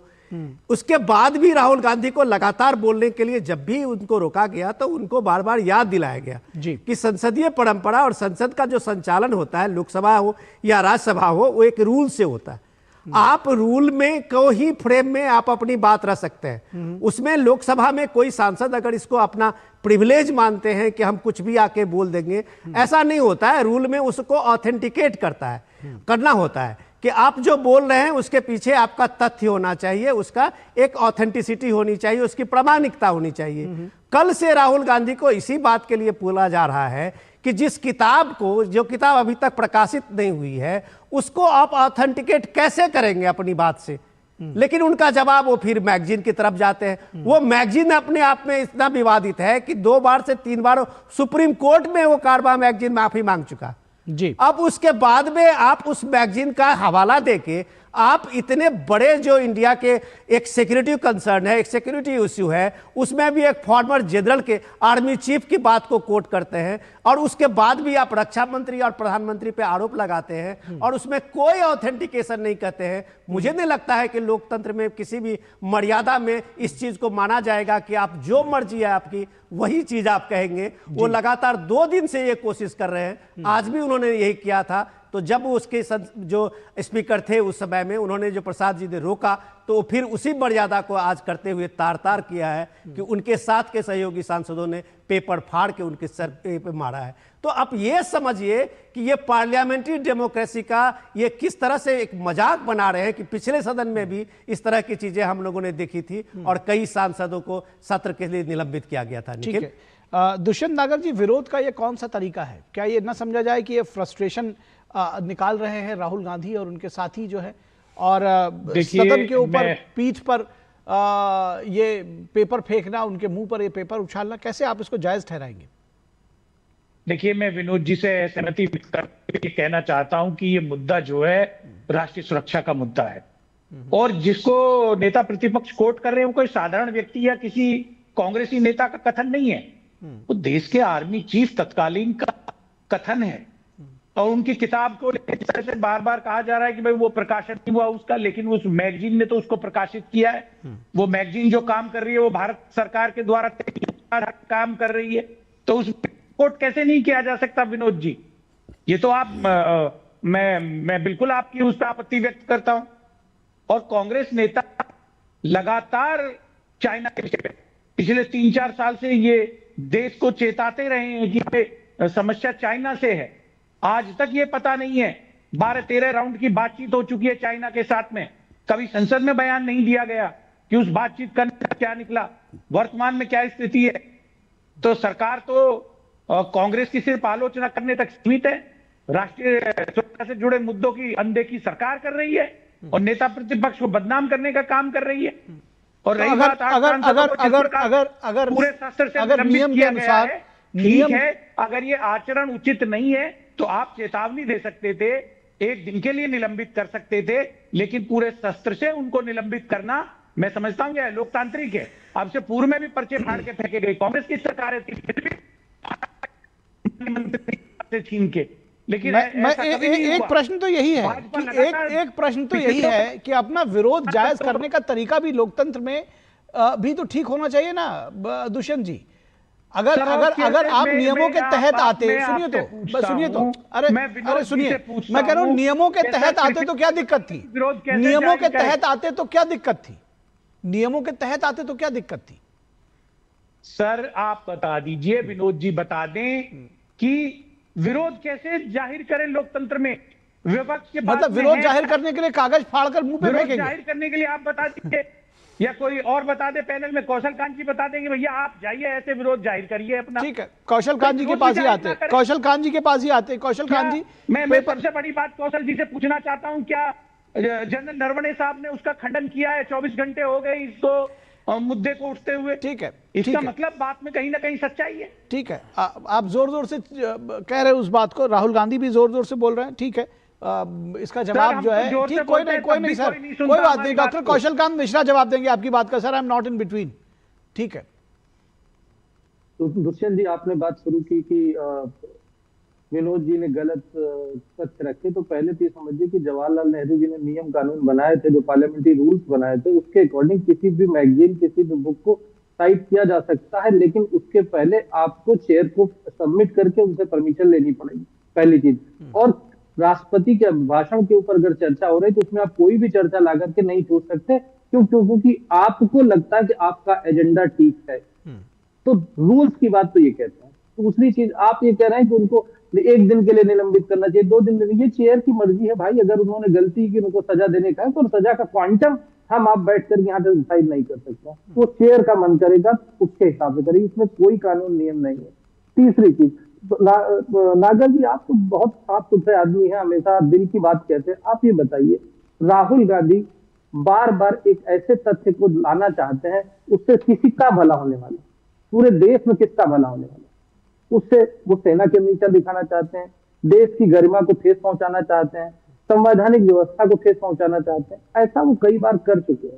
उसके बाद भी राहुल गांधी को लगातार बोलने के लिए जब भी उनको रोका गया तो उनको बार बार याद दिलाया गया कि संसदीय परंपरा और संसद का जो संचालन होता है, लोकसभा हो या राज्यसभा हो, वो एक रूल से होता है। आप रूल में को ही फ्रेम में आप अपनी बात रख सकते हैं। उसमें लोकसभा में कोई सांसद अगर इसको अपना प्रिविलेज मानते हैं कि हम कुछ भी आके बोल देंगे, ऐसा नहीं होता है। रूल में उसको ऑथेंटिकेट करना होता है कि आप जो बोल रहे हैं उसके पीछे आपका तथ्य होना चाहिए, उसका एक ऑथेंटिसिटी होनी चाहिए, उसकी प्रामाणिकता होनी चाहिए। कल से राहुल गांधी को इसी बात के लिए बोला जा रहा है कि जिस किताब को, जो किताब अभी तक प्रकाशित नहीं हुई है, उसको आप ऑथेंटिकेट कैसे करेंगे अपनी बात से, लेकिन उनका जवाब वो फिर मैगजीन की तरफ जाते हैं। वो मैगजीन अपने आप में इतना विवादित है कि 2 बार से 3 बार सुप्रीम कोर्ट में वो कारवा मैगजीन माफी मांग चुका जी। अब उसके बाद में आप उस मैगजीन का हवाला देके आप इतने बड़े जो इंडिया के एक सिक्योरिटी कंसर्न है, एक सिक्योरिटी इश्यू है, उसमें भी एक फॉर्मर जनरल के आर्मी चीफ की बात को कोट करते हैं और उसके बाद भी आप रक्षा मंत्री और प्रधानमंत्री पे आरोप लगाते हैं और उसमें कोई ऑथेंटिकेशन नहीं कहते हैं। मुझे नहीं लगता है कि लोकतंत्र में किसी भी मर्यादा में इस चीज को माना जाएगा कि आप जो मर्जी है आपकी वही चीज आप कहेंगे। वो लगातार 2 दिन से ये कोशिश कर रहे हैं, आज भी उन्होंने यही किया था। तो जब उसके जो स्पीकर थे उस समय में उन्होंने जो प्रसाद जी ने रोका तो फिर उसी मर्यादा को आज करते हुए तार तार किया है कि उनके साथ के सहयोगी सांसदों ने पेपर फाड़ के उनके सर पे मारा है। तो आप ये समझिए कि ये पार्लियामेंट्री डेमोक्रेसी का ये किस तरह से एक मजाक बना रहे हैं कि पिछले सदन में भी इस तरह की चीजें हम लोगों ने देखी थी और कई सांसदों को सत्र के लिए निलंबित किया गया था। ठीक है दुष्यंत नागर जी, विरोध का ये कौन सा तरीका है? क्या ये न समझा जाए कि ये फ्रस्ट्रेशन निकाल रहे हैं राहुल गांधी और उनके साथी जो है और सदन के ऊपर पीठ पर ये पेपर फेंकना, उनके मुंह पर ये पेपर उछालना, कैसे आप इसको जायज ठहराएंगे? देखिए, मैं विनोद जी से सहमति कहना चाहता हूं कि ये मुद्दा जो है राष्ट्रीय सुरक्षा का मुद्दा है और जिसको नेता प्रतिपक्ष कोर्ट कर रहे हैं वो कोई साधारण व्यक्ति या किसी कांग्रेसी नेता का कथन नहीं है, वो देश के आर्मी चीफ तत्कालीन का कथन है और उनकी किताब को इस तरह से बार बार कहा जा रहा है कि भाई वो प्रकाशन नहीं हुआ उसका, लेकिन उस मैगजीन ने तो उसको प्रकाशित किया है। वो मैगजीन जो काम कर रही है वो भारत सरकार के द्वारा काम कर रही है, तो उस कोर्ट कैसे नहीं किया जा सकता विनोद जी? ये तो आप मैं बिल्कुल आपकी उस पर आपत्ति व्यक्त करता हूं। और कांग्रेस नेता लगातार चाइना के पिछले 3-4 साल से ये देश को चेताते रहे हैं कि समस्या चाइना से है। आज तक ये पता नहीं है, 12-13 राउंड की बातचीत हो चुकी है चाइना के साथ में, कभी संसद में बयान नहीं दिया गया कि उस बातचीत का क्या निकला, वर्तमान में क्या स्थिति है। तो सरकार तो कांग्रेस की सिर्फ आलोचना करने तक सीमित है, राष्ट्रीय सुरक्षा से जुड़े मुद्दों की अनदेखी सरकार कर रही है और नेता प्रतिपक्ष को बदनाम करने का काम कर रही है। और रही बात अगर नियम के अनुसार ठीक है, अगर ये आचरण उचित नहीं है तो आप चेतावनी दे सकते थे, 1 दिन के लिए निलंबित कर सकते थे, लेकिन पूरे शस्त्र से उनको निलंबित करना मैं समझता हूं यह लोकतांत्रिक है। आपसे पूर्व में भी पर्चे फाड़ के फेंके गए, कांग्रेस की सरकार थी छीन के। लेकिन एक प्रश्न तो यही है कि एक प्रश्न तो यही है कि अपना विरोध जायज करने का तरीका भी लोकतंत्र में भी तो ठीक होना चाहिए ना दुष्यंत जी। अगर आप नियमों के तहत आते, सुनिए तो अरे सुनिए, मैं कह रहा हूं नियमों के तहत आते तो क्या दिक्कत थी? नियमों के तहत आते तो क्या दिक्कत थी? नियमों के तहत आते तो क्या दिक्कत थी? सर आप बता दीजिए, विनोद जी बता दें कि विरोध कैसे जाहिर करें लोकतंत्र में? विपक्ष के मतलब विरोध जाहिर करने के लिए कागज फाड़कर मुंह पे फेंकेंगे? जाहिर करने के लिए आप बता दीजिए या कोई और बता दे, पैनल में कौशल कांत जी बता देंगे भैया आप जाइए ऐसे विरोध जाहिर करिए अपना। ठीक है, कौशल कांत जी के पास ही आते, कौशल कांत जी के पास ही आते। कौशल कांत जी, मैं सबसे बड़ी बात कौशल जी से पूछना चाहता हूं, क्या जनरल नरवणे साहब ने उसका खंडन किया है? 24 घंटे हो गए इसको मुद्दे को उठते हुए। ठीक है, इसका मतलब बात में कहीं ना कहीं सच्चाई है। ठीक है, आप जोर जोर से कह रहे हैं उस बात को, राहुल गांधी भी जोर जोर से बोल रहे हैं। ठीक है, इसका जवाब जो है ठीक, कोई नहीं सर, कोई बात नहीं। डॉक्टर कौशल कांत मिश्रा जवाब देंगे आपकी बात का। Sir I am not in between. ठीक है, तो दुष्यंत जी आपने बात शुरू की कि विनोद जी ने गलत तथ्य रखे, तो पहले तो समझिए कि जवाहरलाल नेहरू जी ने नियम कानून बनाए थे, जो पार्लियामेंट्री रूल्स बनाए थे, उसके अकॉर्डिंग किसी भी मैगजीन, किसी भी बुक को साइट किया जा सकता है, लेकिन उसके पहले आपको चेयर को सबमिट करके उनसे परमिशन लेनी पड़ेगी, पहली चीज। और राष्ट्रपति के भाषण के ऊपर अगर चर्चा हो रही है तो उसमें आप कोई भी चर्चा ला करके नहीं पूछ सकते। क्योंकि आपको लगता है कि आपका एजेंडा ठीक है, तो रूल्स की बात तो ये कहते हैं। दूसरी चीज आप ये कह रहे हैं कि उनको 1 दिन के लिए निलंबित करना चाहिए, 2 दिन में, ये चेयर की मर्जी है भाई। अगर उन्होंने गलती की, उनको सजा देने का है तो सजा का क्वांटम हम आप बैठ कर यहाँ पे डिसाइड नहीं कर सकते। वो चेयर का मन करेगा उसके हिसाब से करेगी, इसमें कोई कानून नियम नहीं है। तीसरी चीज, नागर जी आप तो बहुत साफ सुथरे आदमी हैं, हमेशा दिल की बात कहते हैं। आप ये बताइए, राहुल गांधी बार बार एक ऐसे तथ्य को लाना चाहते हैं, उससे किसी का भला होने वाला, पूरे देश में किसका भला होने वाला, उससे वो सेना के नीचा दिखाना चाहते हैं, देश की गरिमा को ठेस पहुंचाना चाहते हैं, संवैधानिक व्यवस्था को ठेस पहुंचाना चाहते हैं। ऐसा वो कई बार कर चुके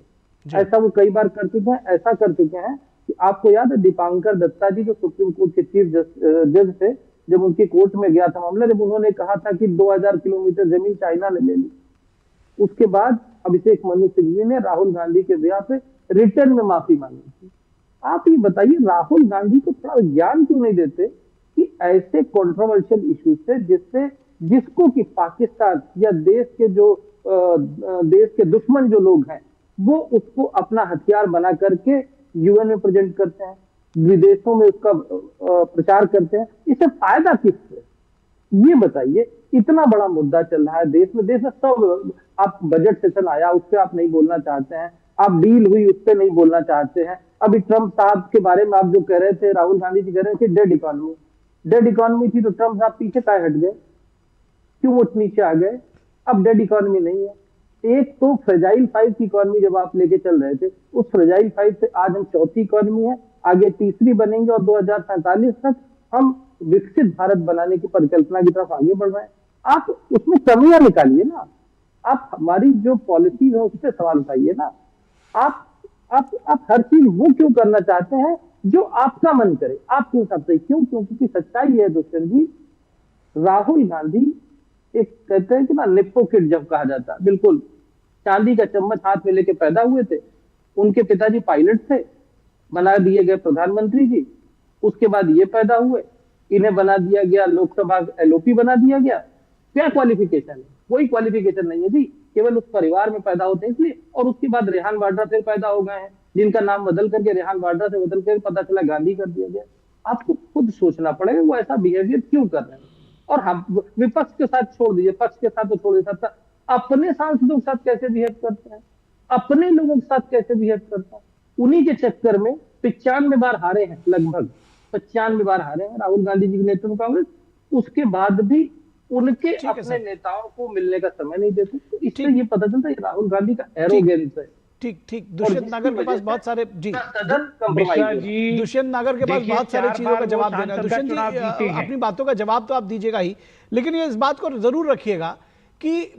हैं, ऐसा कर चुके हैं कि आपको याद है दीपांकर दत्ता जी जो सुप्रीम कोर्ट के चीफ जज थे, जब उनकी कोर्ट में गया था मामला, जब उन्होंने कहा था कि 2000 किलोमीटर जमीन चाइना ने ले ली, उसके बाद अभिषेक मनु सिंघवी ने राहुल गांधी के ब्याह पे रिटर्न में माफी मांगी थी। आप ये बताइए राहुल गांधी को थोड़ा ज्ञान क्यों नहीं देते कि ऐसे कंट्रोवर्शियल इशू से जिसको कि पाकिस्तान या देश के दुश्मन जो लोग हैं वो उसको अपना हथियार बना करके यूएन में प्रेजेंट करते हैं, विदेशों में उसका प्रचार करते हैं, इससे फायदा किससे? ये बताइए। इतना बड़ा मुद्दा चल रहा है देश में 100 आप बजट सेशन आया उस पर आप नहीं बोलना चाहते हैं, आप डील हुई उस पर नहीं बोलना चाहते हैं। अभी ट्रंप साहब के बारे में आप जो कह रहे थे, राहुल गांधी जी कह रहे थे डेड इकोनॉमी थी, तो ट्रंप साहब पीछे काहे हट गए, क्यों वो नीचे आ गए? अब डेड इकोनॉमी नहीं है। एक तो फ्रेजाइल 5 की इकोनॉमी जब आप लेके चल रहे थे, उस फ्रेजाइल 5 से आज हम चौथी इकोनॉमी है, आगे तीसरी बनेंगे और 2047 तक हम विकसित भारत बनाने की परिकल्पना की तरफ आगे बढ़ रहे हैं। आप उसमें कमियां निकालिए ना, आप हमारी जो पॉलिसी है उस पर सवाल उठाइए ना। आप हर चीज वो क्यों करना चाहते हैं जो आपका मन करे, आपके हिसाब से क्यों? क्योंकि सच्चाई है दुष्यंत जी, राहुल गांधी एक कहते हैं कि ना निप्पो किड जब कहा जाता है, बिल्कुल चांदी का चम्मच हाथ में लेके पैदा हुए थे। उनके पिताजी पायलट थे, बना दिए गए प्रधानमंत्री जी, उसके बाद ये पैदा हुए, इन्हें बना दिया गया लोकसभा एलओपी बना दिया गया। क्या क्वालिफिकेशन है? कोई क्वालिफिकेशन नहीं है जी, केवल उस परिवार में पैदा होते हैं इसलिए। और उसके बाद रेहान वाड्रा फिर पैदा हो गए हैं, जिनका नाम बदल करके रेहान वाड्रा से बदल कर पता चला गांधी कर दिया गया। आपको खुद सोचना पड़ेगा वो ऐसा बिहेवियर क्यों कर रहे हैं। और हम विपक्ष के साथ छोड़ दीजिए, पक्ष के साथ तो छोड़ दीजिए, अपने सांसदों के साथ कैसे बिहेव करते हैं, अपने लोगों के साथ कैसे बिहेव करते हैं। उन्हीं के चक्कर में 95 बार हारे हैं, लगभग 95 बार हारे हैं राहुल गांधी जी के नेतृत्व में कांग्रेस। उसके बाद भी उनके अपने नेताओं को मिलने का समय नहीं देते, तो इससे ये पता चलता है राहुल गांधी का एरोगेंस है। ठीक दुष्यंत नागर के पास बहुत सारे दुष्यंत नागर के पास बहुत सारी चीजों का जवाब देना है। दुष्यंत जी अपनी बातों का जवाब तो आप दीजिएगा ही, लेकिन ये इस बात को जरूर रखिएगा कि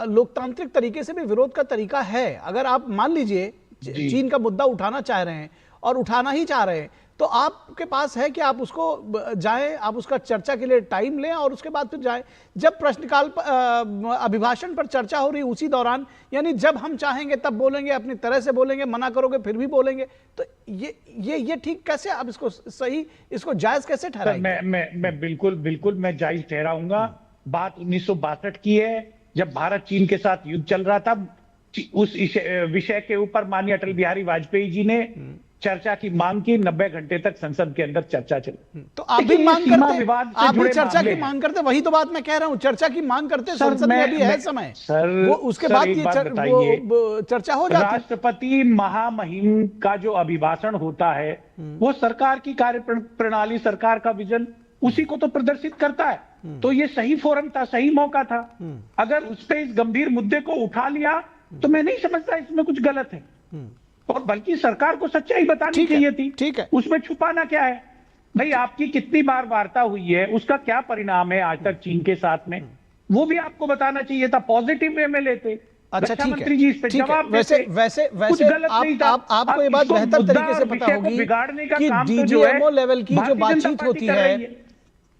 लोकतांत्रिक तरीके से भी विरोध का तरीका है। अगर आप मान लीजिए चीन का मुद्दा उठाना चाह रहे हैं और उठाना ही चाह रहे हैं, तो आपके पास है कि आप उसको जाएं, आप उसका चर्चा के लिए टाइम लें और उसके बाद फिर जाएं। जब प्रश्नकाल अभिभाषण पर चर्चा हो रही उसी दौरान, यानी जब हम चाहेंगे तब बोलेंगे, अपनी तरह से बोलेंगे, मना करोगे फिर भी बोलेंगे, तो ये ठीक कैसे? आप इसको सही, इसको जायज कैसे ठहराएंगे? मैं बिल्कुल मैं जायज ठहराऊंगा। बात 1962 की है, जब भारत चीन के साथ युद्ध चल रहा था। उस विषय के ऊपर माननीय अटल बिहारी वाजपेयी जी ने चर्चा की मांग की, 90 घंटे तक संसद के अंदर चर्चा चली। तो आप भी मांग करते, आप भी चर्चा की मांग करते, वही तो बात मैं कह रहा हूं, चर्चा की मांग करते, संसद में अभी है समय सर, वो उसके बाद ये चर्चा हो जाती। राष्ट्रपति महामहिम का जो अभिभाषण होता है वो सरकार की कार्य प्रणाली, सरकार का विजन, उसी को तो प्रदर्शित करता है। तो ये सही फोरम था, सही मौका था। अगर उस पर इस गंभीर मुद्दे को उठा लिया तो मैं नहीं समझता इसमें कुछ गलत है, और बल्कि सरकार को सच्चाई बतानी चाहिए थी। ठीक है, उसमें छुपाना क्या है भाई? आपकी कितनी बार वार्ता हुई है, उसका क्या परिणाम है आज तक चीन के साथ में, वो भी आपको बताना चाहिए था, पॉजिटिव वे में लेते। अच्छा ठीक मंत्री जी इस पे जवाब वैसे आपको ये बात बेहतर तरीके से पता होगी कि डीजीएमओ लेवल की जो बातचीत होती है,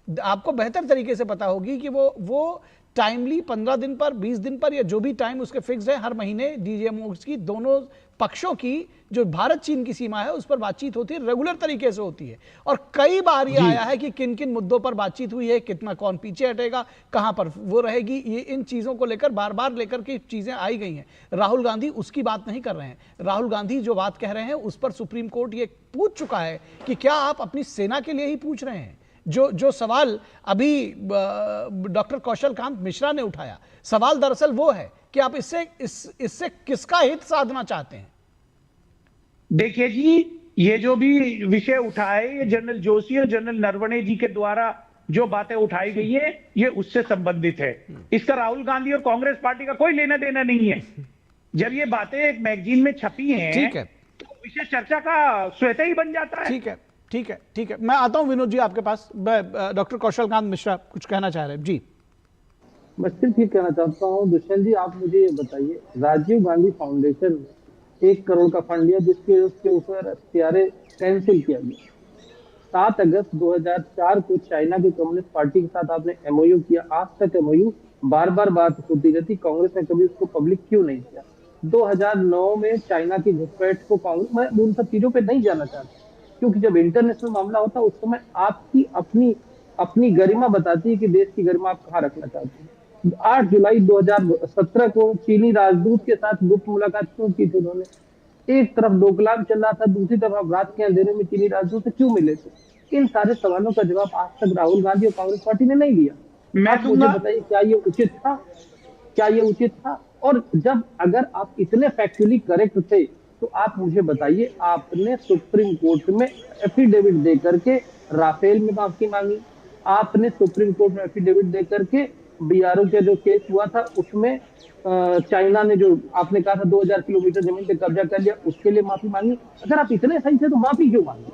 आपको बेहतर तरीके से पता होगी कि वो टाइमली 15 दिन पर, 20 दिन पर, या जो भी टाइम उसके फिक्स है, हर महीने डीजीएमओ की दोनों पक्षों की जो भारत चीन की सीमा है उस पर बातचीत होती है, रेगुलर तरीके से होती है। और कई बार ये आया है कि किन किन मुद्दों पर बातचीत हुई है, कितना कौन पीछे हटेगा, कहां पर वो रहेगी, ये इन चीजों को लेकर बार बार लेकर के चीजें आई गई हैं। राहुल गांधी उसकी बात नहीं कर रहे हैं। राहुल गांधी जो बात कह रहे हैं उस पर सुप्रीम कोर्ट ये पूछ चुका है कि क्या आप अपनी सेना के लिए ही पूछ रहे हैं। जो सवाल अभी डॉक्टर कौशल कांत मिश्रा ने उठाया, सवाल दरअसल वो है कि आप इससे किसका हित साधना चाहते हैं। देखिए जी, ये जो भी विषय उठाए, ये जनरल जोशी और जनरल नरवणे जी के द्वारा जो बातें उठाई गई है, ये उससे संबंधित है। इसका राहुल गांधी और कांग्रेस पार्टी का कोई लेना देना नहीं है। जब ये बातें एक मैगजीन में छपी हैं, ठीक है, तो विषय चर्चा का स्वतः ही बन जाता है। ठीक है, ठीक है, ठीक है। मैं आता हूं विनोद जी आपके पास। डॉक्टर कौशल कांत मिश्रा कुछ कहना चाह रहे हैं जी। मैं सिर्फ ये कहना चाहता हूँ दुष्यंत जी, आप मुझे ये बताइए, राजीव गांधी फाउंडेशन ने 1 करोड़ का फंड लिया जिसके उसके ऊपर अख्तियारे कैंसिल किया गया। 7 अगस्त 2004 को चाइना की कम्युनिस्ट पार्टी के साथ आपने एमओयू किया। आज तक एमओयू बार बार बात होती रहती, कांग्रेस ने कभी उसको पब्लिक क्यों नहीं किया? 2009 में चाइना की घुसपैठ को कांग्रेस, मैं उन सब चीजों पे नहीं जाना चाहता, क्योंकि जब इंटरनेशनल मामला होता है उस समय आपकी अपनी गरिमा बताती है कि देश की गरिमा आप कहाँ रखना चाहते हैं। 8 जुलाई 2017 को चीनी राजदूत के साथ गुप्त मुलाकात क्यों की थी उन्होंने? एक तरफ डोकलाम चल रहा था, दूसरी तरफ आप रात के अंधेरे में चीनी राजदूत से क्यों मिले थे? इन सारे सवालों का जवाब आज तक राहुल गांधी और कांग्रेस पार्टी ने नहीं दिया। आप मुझे बताइए, क्या ये उचित था? क्या ये उचित था? और जब अगर आप इतने फैक्चुअली करेक्ट थे तो आप मुझे बताइए, आपने सुप्रीम कोर्ट में एफिडेविट दे करके राफेल में माफी मांगी, आपने सुप्रीम कोर्ट में एफिडेविट दे करके बीआरओ के जो केस हुआ था उसमें चाइना ने जो आपने कहा था 2000 किलोमीटर जमीन पे कब्जा कर लिया, उसके लिए माफी मांगी। अगर आप इतने सही थे तो माफी क्यों मांगी?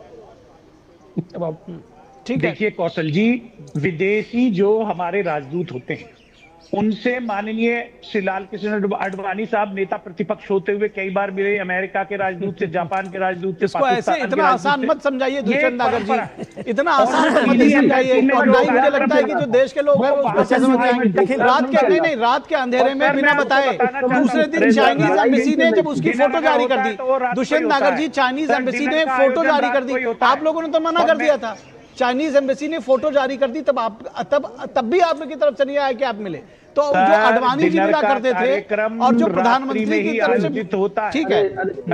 ठीक, देखिए कौशल जी, विदेशी जो हमारे राजदूत होते हैं उनसे माननीय श्री लाल कृष्ण आडवाणी साहब नेता प्रतिपक्ष होते हुए कई बार मिले, अमेरिका के राजदूत से, जापान के राजदूत से, इसको ऐसे इतना आसान मत समझाइए दुष्यंत नागर जी, इतना आसान मत समझाइए। और मुझे लगता है कि जो देश के लोग हैं वो उसको समझ जाएंगे। रात के अंधेरे में बिना बताए दूसरे दिन चाइनीज एम्बेसी ने जब उसकी फोटो जारी कर दी, दुष्यंत नागर जी, चाइनीज एम्बेसी ने फोटो जारी कर दी, आप लोगों ने तो मना कर दिया था। चाइनीज एम्बेसी ने फोटो जारी कर दी, तब भी आप लोग की तरफ से नहीं आया कि आप मिले। तो जो आडवाणी जी मिला करते थे और जो प्रधानमंत्री की तरफ से होता है, ठीक है,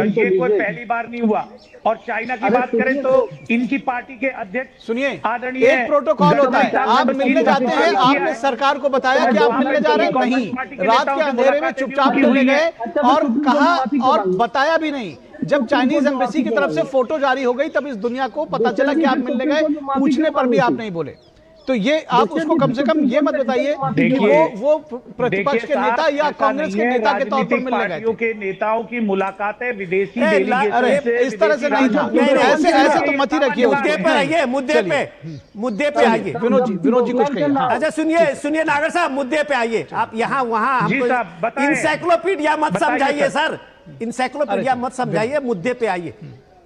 ये कोई पहली बार नहीं हुआ। और चाइना की बात करें तो इनकी पार्टी के अध्यक्ष, सुनिए, आदरणीय एक प्रोटोकॉल होता है, आप मिलने जाते हैं, आपने सरकार को बताया कि आप मिलने जा रहे हैं, नहीं, रात के अंधेरे में चुपचाप मिलने गए और कहा और बताया भी नहीं। जब चाइनीज एम्बेसी की तरफ से फोटो जारी हो गई तब इस दुनिया को पता चला कि आप मिलने गए, पूछने पर भी आप नहीं बोले। तो ये आप उसको कम से कम ये मत बताइए कि वो प्रतिपक्ष के नेता या कांग्रेस के नेता के तौर पर मिलने गए। के नेताओं की मुलाकातें विदेशी अरे इस तरह से नहीं था, ऐसे तो मत ही रखिए। मुद्दे पे आइए, मुद्दे पे आइए। विनोद जी कुछ कहिए। अच्छा सुनिए नागर साहब, मुद्दे पे आइए। आप यहाँ वहाँ हमको इंसाइक्लोपीडिया मत समझाइए सर, इंसाइक्लोपीडिया मत समझाइए, मुद्दे पे आइए।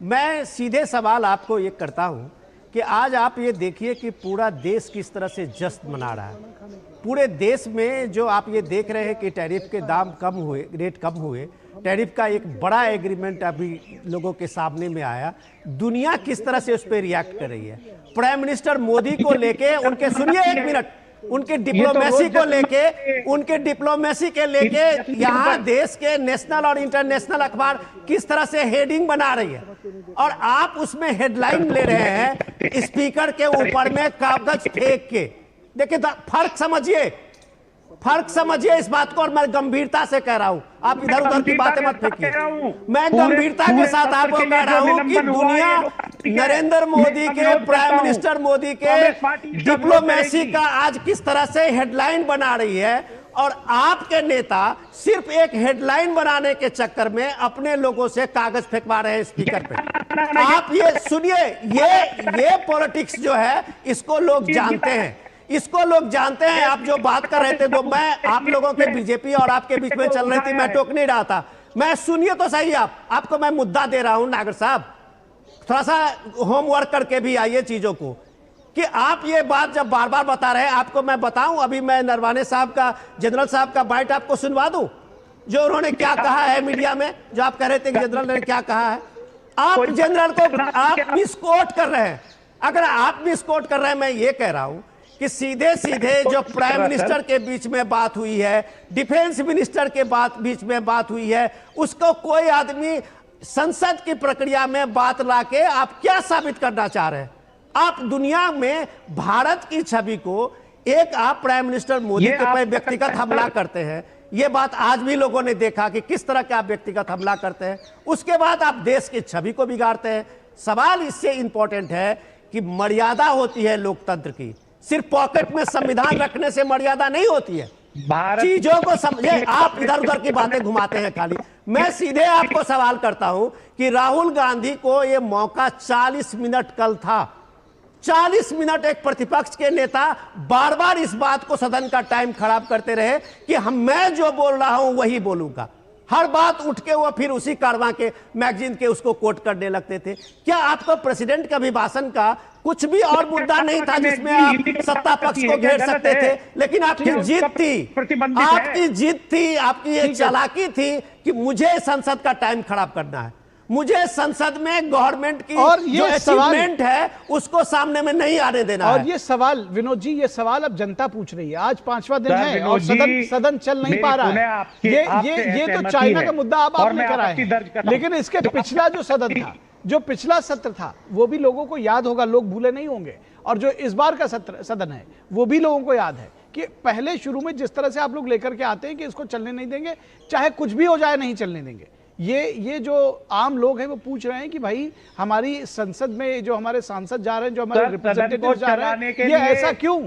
मैं सीधे सवाल आपको ये करता हूँ कि आज आप ये देखिए कि पूरा देश किस तरह से जश्न मना रहा है। पूरे देश में जो आप ये देख रहे हैं कि टैरिफ के दाम कम हुए, रेट कम हुए, टैरिफ का एक बड़ा एग्रीमेंट अभी लोगों के सामने में आया, दुनिया किस तरह से उस पर रिएक्ट कर रही है। प्राइम मिनिस्टर मोदी को लेके उनके, सुनिए एक मिनट, उनके डिप्लोमेसी को लेके यहाँ देश के नेशनल और इंटरनेशनल अखबार किस तरह से हेडिंग बना रही है, और आप उसमें हेडलाइन ले रहे हैं स्पीकर के ऊपर में कागज फेंक के। देखिए फर्क समझिए इस बात को, और मैं गंभीरता से कह रहा हूं, आप इधर उधर की बातें मत फेंकिए। मैं गंभीरता के साथ आपको कह रहा हूं कि दुनिया नरेंद्र मोदी के, प्राइम मिनिस्टर मोदी के डिप्लोमेसी का आज किस तरह से हेडलाइन बना रही है, और आपके नेता सिर्फ एक हेडलाइन बनाने के चक्कर में अपने लोगों से कागज फेंकवा रहे हैं स्पीकर पे। आप ये सुनिए, ये पॉलिटिक्स जो है इसको लोग जानते हैं, इसको लोग जानते हैं। आप जो बात कर रहे थे, जो मैं आप लोगों के बीजेपी और आपके बीच में चल रही थी, मैं टोक नहीं रहा था। मैं सुनिए तो सही, आपको मैं मुद्दा दे रहा हूं नागर साहब, थोड़ा सा होमवर्क करके भी आइए चीजों को, कि आप ये बात जब बार बार बता रहे हैं। आपको मैं बताऊं, अभी मैं नरवाने साहब का, जनरल साहब का बाइट आपको सुनवा दूं, जो उन्होंने क्या कहा है मीडिया में, जो आप कह रहे थे कि जनरल ने क्या कहा है। आप जनरल को आप मिसकोट कर रहे हैं। अगर आप मिसकोट कर रहे हैं, मैं ये कह रहा हूं कि सीधे जो प्राइम मिनिस्टर के बीच में बात हुई है, डिफेंस मिनिस्टर के बीच में बात हुई है, उसको कोई आदमी संसद की प्रक्रिया में बात लाके आप क्या साबित करना चाह रहे हैं? आप दुनिया में भारत की छवि को, एक आप प्राइम मिनिस्टर मोदी के ऊपर व्यक्तिगत हमला करते हैं, यह बात आज भी लोगों ने देखा कि किस तरह के आप व्यक्तिगत हमला करते हैं, उसके बाद आप देश की छवि को बिगाड़ते हैं। सवाल इससे इंपॉर्टेंट है कि मर्यादा होती है लोकतंत्र की, सिर्फ पॉकेट में संविधान रखने से मर्यादा नहीं होती है। चीजों को समझे। आप इधर उधर की बातें घुमाते हैं खाली। मैं सीधे आपको सवाल करता हूं कि राहुल गांधी को यह मौका 40 मिनट कल था। 40 मिनट एक प्रतिपक्ष के नेता बार बार इस बात को सदन का टाइम खराब करते रहे कि मैं जो बोल रहा हूं वही बोलूंगा। हर बात उठ के वो फिर उसी कारवां के मैगजीन के उसको कोट करने लगते थे। क्या आपको प्रेसिडेंट का अभिभाषण का कुछ भी और मुद्दा नहीं था जिसमें आप सत्ता पक्ष को घेर सकते थे? लेकिन आपकी जीत थी, आपकी जीत थी, आपकी ये चालाकी थी कि मुझे संसद का टाइम खराब करना है, मुझे संसद में गवर्नमेंट की और ये जो अचीवमेंट है उसको सामने में नहीं आने देना है। और ये सवाल विनोद जी, ये सवाल अब जनता पूछ रही है। आज 5वां दिन है और सदन चल नहीं पा रहा है। ये तो चाइना का मुद्दा अब आप लेकर आए हैं, लेकिन इसके पिछला जो सदन था, जो पिछला सत्र था, वो भी लोगों को याद होगा, लोग भूले नहीं होंगे। और जो इस बार का सदन है वो भी लोगों को याद है कि पहले शुरू में जिस तरह से आप लोग लेकर के आते हैं कि इसको चलने नहीं देंगे, चाहे कुछ भी हो जाए नहीं चलने देंगे। ये जो आम लोग हैं वो पूछ रहे हैं कि भाई हमारी संसद में जो हमारे सांसद जा रहे हैं, जो हमारे रिप्रेजेंटेटिव जा रहे हैं, ये ऐसा क्यों?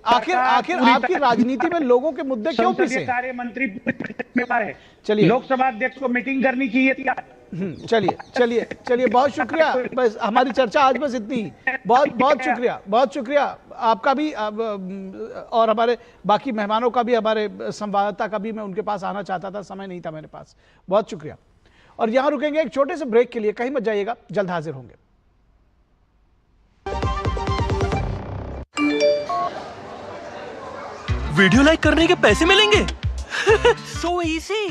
आखिर आपकी राजनीति में लोगों के मुद्दे क्यों पिसे? कार्य मंत्री चलिए, लोकसभा अध्यक्ष को मीटिंग करनी चाहिए थी। चलिए बहुत शुक्रिया। बस हमारी चर्चा आज बस इतनी ही। बहुत शुक्रिया आपका भी और हमारे बाकी मेहमानों का भी, हमारे संवाददाता का भी। मैं उनके पास आना चाहता था, समय नहीं था मेरे पास। बहुत शुक्रिया। और यहां रुकेंगे एक छोटे से ब्रेक के लिए, कहीं मत जाइएगा, जल्द हाजिर होंगे। वीडियो लाइक करने के पैसे मिलेंगे? So easy.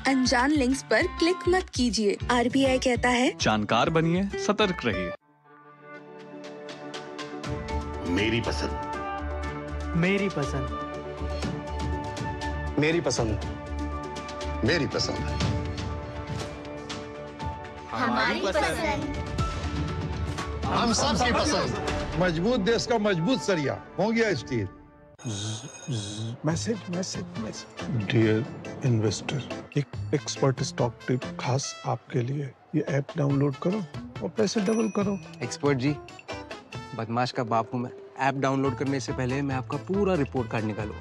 अनजान लिंक्स पर क्लिक मत कीजिए। आरबीआई कहता है जानकार बनिए, सतर्क रहिए। मेरी पसंद, मेरी पसंद, मेरी पसंद, मेरी पसंद, हमारी पसंद, हम सबकी पसंद। मजबूत देश का मजबूत सरिया हो गया स्टील। मैसेज डियर इन्वेस्टर, एक एक्सपर्ट स्टॉक टिप खास आपके लिए। ये ऐप डाउनलोड करो और पैसे डबल करो। एक्सपर्ट जी, बदमाश का बाप हूँ मैं। ऐप डाउनलोड करने से पहले मैं आपका पूरा रिपोर्ट कार्ड निकालूं।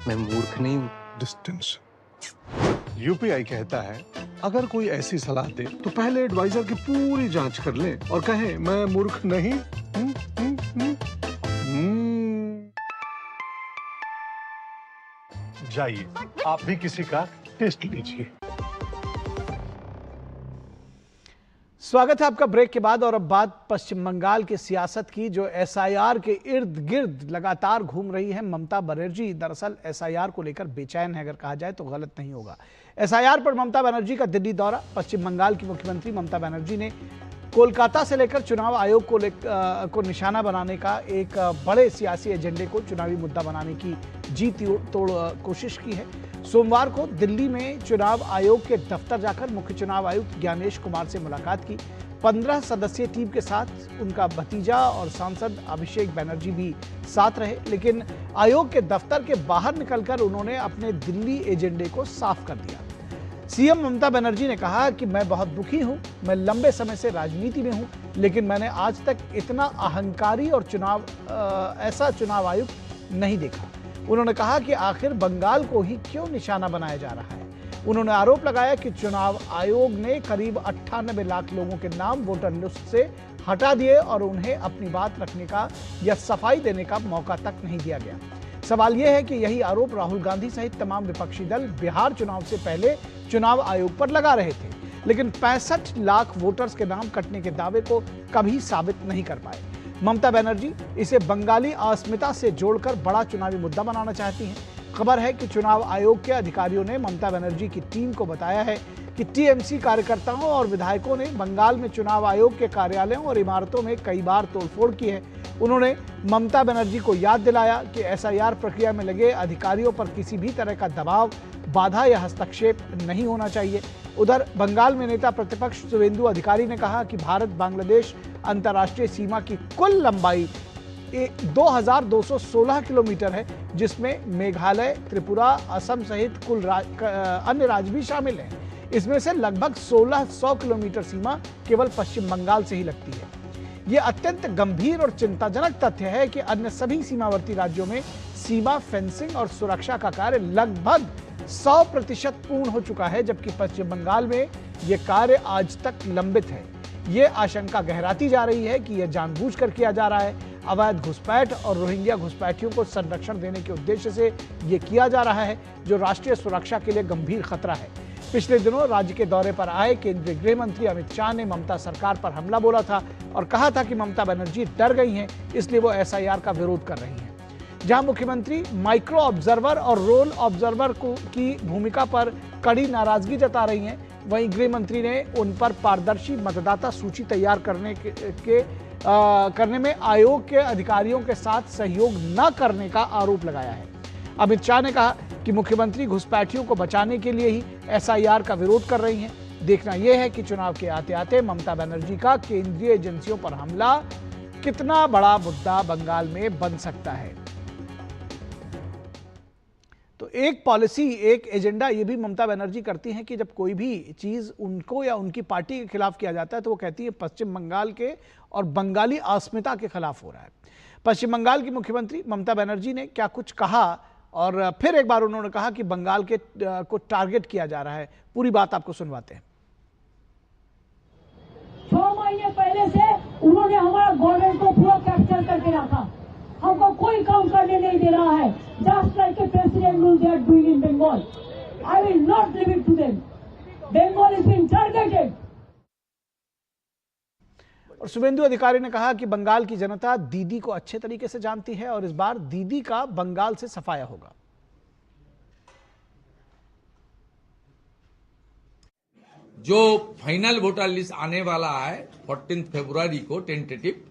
मैं मूर्ख नहीं हूँ। डिस्टेंस। यूपीआई कहता है अगर कोई ऐसी सलाह दे तो पहले एडवाइजर की पूरी जांच कर ले और कहे मैं मूर्ख नहीं। जाइए, आप भी किसी का टेस्ट लीजिए। स्वागत है आपका ब्रेक के बाद। और अब बात पश्चिम बंगाल की सियासत की, जो एसआईआर के इर्द गिर्द लगातार घूम रही है। ममता बनर्जी दरअसल एसआईआर को लेकर बेचैन है, अगर कहा जाए तो गलत नहीं होगा। एसआईआर पर ममता बनर्जी का दिल्ली दौरा। पश्चिम बंगाल की मुख्यमंत्री ममता बनर्जी ने कोलकाता से लेकर चुनाव आयोग को निशाना बनाने का एक बड़े सियासी एजेंडे को चुनावी मुद्दा बनाने की जी तोड़ कोशिश की है। सोमवार को दिल्ली में चुनाव आयोग के दफ्तर जाकर मुख्य चुनाव आयुक्त ज्ञानेश कुमार से मुलाकात की। 15 सदस्यीय टीम के साथ उनका भतीजा और सांसद अभिषेक बनर्जी भी साथ रहे, लेकिन आयोग के दफ्तर के बाहर निकलकर उन्होंने अपने दिल्ली एजेंडे को साफ कर दिया। सीएम ममता बनर्जी ने कहा कि मैं बहुत दुखी हूं, मैं लंबे समय से राजनीति में हूं, लेकिन मैंने आज तक इतना अहंकारी और ऐसा चुनाव आयुक्त नहीं देखा। उन्होंने कहा कि आखिर बंगाल को ही क्यों निशाना बनाया जा रहा है। उन्होंने आरोप लगाया कि चुनाव आयोग ने करीब 98 लाख लोगों के नाम वोटर लिस्ट से हटा दिए और उन्हें अपनी बात रखने का या सफाई देने का मौका तक नहीं दिया गया। सवाल यह है कि यही आरोप राहुल गांधी सहित तमाम विपक्षी दल बिहार चुनाव से पहले चुनाव आयोग पर लगा रहे थे, लेकिन 65 लाख वोटर्स के नाम कटने के दावे को कभी साबित नहीं कर पाए। ममता बनर्जी इसे बंगाली अस्मिता से जोड़कर बड़ा चुनावी मुद्दा बनाना चाहती हैं। खबर है कि चुनाव आयोग के अधिकारियों ने ममता बनर्जी की टीम को बताया है कि टीएमसी कार्यकर्ताओं और विधायकों ने बंगाल में चुनाव आयोग के कार्यालयों और इमारतों में कई बार तोड़फोड़ की है। उन्होंने ममता बनर्जी को याद दिलाया कि एसआईआर प्रक्रिया में लगे अधिकारियों पर किसी भी तरह का दबाव, बाधा या हस्तक्षेप नहीं होना चाहिए। उधर बंगाल में नेता प्रतिपक्ष शुवेंदु अधिकारी ने कहा कि भारत बांग्लादेश अंतर्राष्ट्रीय सीमा की कुल लंबाई 2216 किलोमीटर है, जिसमें मेघालय, त्रिपुरा, असम सहित कुल अन्य राज्य भी शामिल हैं। इसमें से लगभग 1600 किलोमीटर सीमा केवल पश्चिम बंगाल से ही लगती है। ये अत्यंत गंभीर और चिंताजनक तथ्य है कि अन्य सभी सीमावर्ती राज्यों में सीमा फेंसिंग और सुरक्षा का कार्य लगभग 100% पूर्ण हो चुका है, जबकि पश्चिम बंगाल में यह कार्य आज तक लंबित है। ये आशंका गहराती जा रही है कि यह जानबूझकर किया जा रहा है। अवैध घुसपैठ और रोहिंग्या घुसपैठियों को संरक्षण देने के उद्देश्य से यह किया जा रहा है, जो राष्ट्रीय सुरक्षा के लिए गंभीर खतरा है। पिछले दिनों राज्य के दौरे पर आए केंद्रीय गृह मंत्री अमित शाह ने ममता सरकार पर हमला बोला था और कहा था कि ममता बनर्जी डर गई हैं, इसलिए वो एसआईआर का विरोध कर रही हैं। जहां मुख्यमंत्री माइक्रो ऑब्जर्वर और रोल ऑब्जर्वर की भूमिका पर कड़ी नाराजगी जता रही हैं, वहीं गृह मंत्री ने उन पर पारदर्शी मतदाता सूची तैयार करने में आयोग के अधिकारियों के साथ सहयोग न करने का आरोप लगाया है। अमित शाह ने कहा कि मुख्यमंत्री घुसपैठियों को बचाने के लिए ही एसआईआर का विरोध कर रही हैं। देखना यह है कि चुनाव के आते आते ममता बनर्जी का केंद्रीय एजेंसियों पर हमला कितना बड़ा मुद्दा बंगाल में बन सकता है। तो एक पॉलिसी, एक एजेंडा ये भी ममता बनर्जी करती हैं कि जब कोई भी चीज उनको या उनकी पार्टी के खिलाफ किया जाता है तो वो कहती है पश्चिम बंगाल के और बंगाली अस्मिता के खिलाफ हो रहा है। पश्चिम बंगाल की मुख्यमंत्री ममता बनर्जी ने क्या कुछ कहा और फिर एक बार उन्होंने कहा कि बंगाल के को टारगेट किया जा रहा है। पूरी बात आपको सुनवाते हैं। 6 महीने पहले से उन्होंने हमारा गवर्नमेंट को पूरा कैप्चर करके रखा, हमको कोई काम करने नहीं दे रहा है। Just like a president rules they are doing in Bengal. I will not leave it to them. Bengal is being targeted. और शुभेंदु अधिकारी ने कहा कि बंगाल की जनता दीदी को अच्छे तरीके से जानती है और इस बार दीदी का बंगाल से सफाया होगा। जो फाइनल वोटर लिस्ट आने वाला है 14 फरवरी को टेंटेटिव,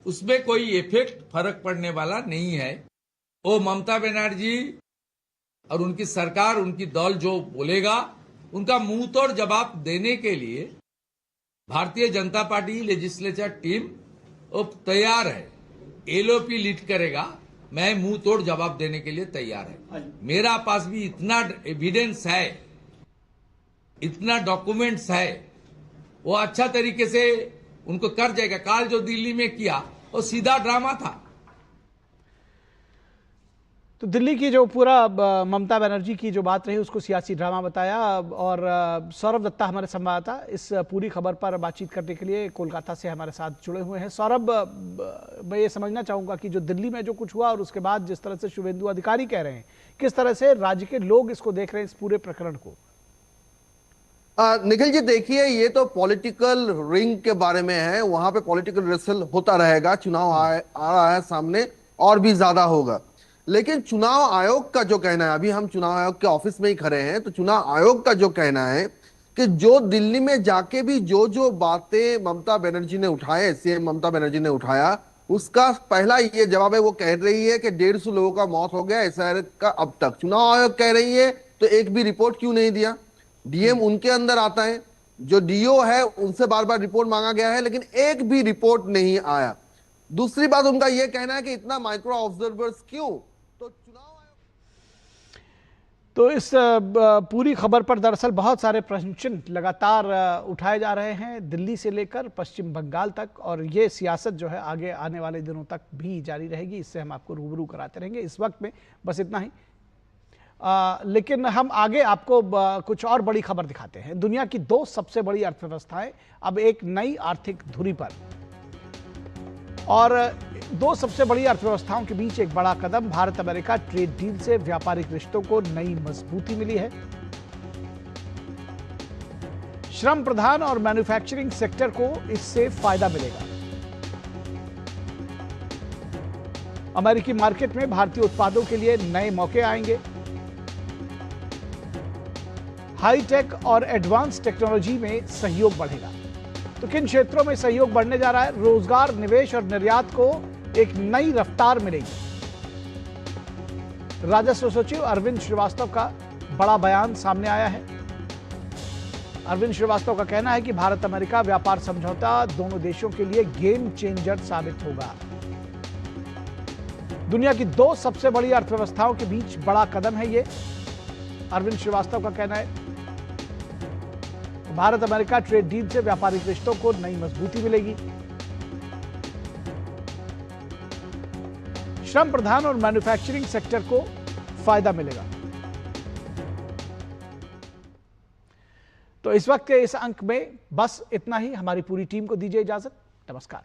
उसमें कोई इफेक्ट फर्क पड़ने वाला नहीं है। वो ममता बनर्जी और उनकी सरकार, उनकी दल जो बोलेगा उनका मुंह तोड़ जवाब देने के लिए Bharatiya Janata party legislature team वो तैयार है। एलओपी लीड करेगा, मैं मुंह तोड़ जवाब देने के लिए तैयार है। मेरा पास भी इतना एविडेंस है, इतना डॉक्यूमेंट्स है, वो अच्छा तरीके से उनको कर जाएगा। काल जो दिल्ली में किया वो सीधा ड्रामा था। तो दिल्ली की जो पूरा ममता बनर्जी की जो बात रही उसको सियासी ड्रामा बताया और सौरभ दत्ता हमारे संवाददाता इस पूरी खबर पर बातचीत करने के लिए कोलकाता से हमारे साथ जुड़े हुए हैं। सौरभ, मैं ये समझना चाहूंगा कि जो दिल्ली में जो कुछ हुआ और उसके बाद जिस तरह से शुभेंदु अधिकारी कह रहे हैं, किस तरह से राज्य के लोग इसको देख रहे हैं इस पूरे प्रकरण को? निखिल जी देखिए, ये तो पॉलिटिकल रिंग के बारे में है, वहां पे पॉलिटिकल रेसल होता रहेगा। चुनाव आ रहा है सामने और भी ज्यादा होगा, लेकिन चुनाव आयोग का जो कहना है, अभी हम चुनाव आयोग के ऑफिस में ही खड़े हैं, तो चुनाव आयोग का जो कहना है कि जो दिल्ली में जाके भी जो बातें ममता बनर्जी ने उठाए, सीएम ममता बनर्जी ने उठाया, उसका पहला ये जवाब है। वो कह रही है कि 150 लोगों का मौत हो गया एसआईआर का अब तक। चुनाव आयोग कह रही है तो एक भी रिपोर्ट क्यों नहीं दिया? डीएम उनके अंदर आता है, जो डीओ है उनसे बार बार रिपोर्ट मांगा गया है, लेकिन एक भी रिपोर्ट नहीं आया। दूसरी बात उनका यह कहना है कि इतना माइक्रो ऑब्जर्वर्स क्यों? तो इस पूरी खबर पर दरअसल बहुत सारे प्रश्न चिन्ह लगातार उठाए जा रहे हैं, दिल्ली से लेकर पश्चिम बंगाल तक, और ये सियासत जो है आगे आने वाले दिनों तक भी जारी रहेगी। इससे हम आपको रूबरू कराते रहेंगे। इस वक्त में बस इतना ही, लेकिन हम आगे आपको कुछ और बड़ी खबर दिखाते हैं। दुनिया की 2 सबसे बड़ी अर्थव्यवस्थाएं अब एक नई आर्थिक धुरी पर, और 2 सबसे बड़ी अर्थव्यवस्थाओं के बीच एक बड़ा कदम। भारत अमेरिका ट्रेड डील से व्यापारिक रिश्तों को नई मजबूती मिली है। श्रम प्रधान और मैन्युफैक्चरिंग सेक्टर को इससे फायदा मिलेगा। अमेरिकी मार्केट में भारतीय उत्पादों के लिए नए मौके आएंगे। हाईटेक और एडवांस टेक्नोलॉजी में सहयोग बढ़ेगा। तो किन क्षेत्रों में सहयोग बढ़ने जा रहा है? रोजगार, निवेश और निर्यात को एक नई रफ्तार मिलेगी। राजस्व सचिव अरविंद श्रीवास्तव का बड़ा बयान सामने आया है। अरविंद श्रीवास्तव का कहना है कि भारत अमेरिका व्यापार समझौता दोनों देशों के लिए गेम चेंजर साबित होगा। दुनिया की 2 सबसे बड़ी अर्थव्यवस्थाओं के बीच बड़ा कदम है ये, अरविंद श्रीवास्तव का कहना है। भारत अमेरिका ट्रेड डील से व्यापारिक रिश्तों को नई मजबूती मिलेगी। श्रम प्रधान और मैन्युफैक्चरिंग सेक्टर को फायदा मिलेगा। तो इस वक्त के इस अंक में बस इतना ही। हमारी पूरी टीम को दीजिए इजाजत। नमस्कार।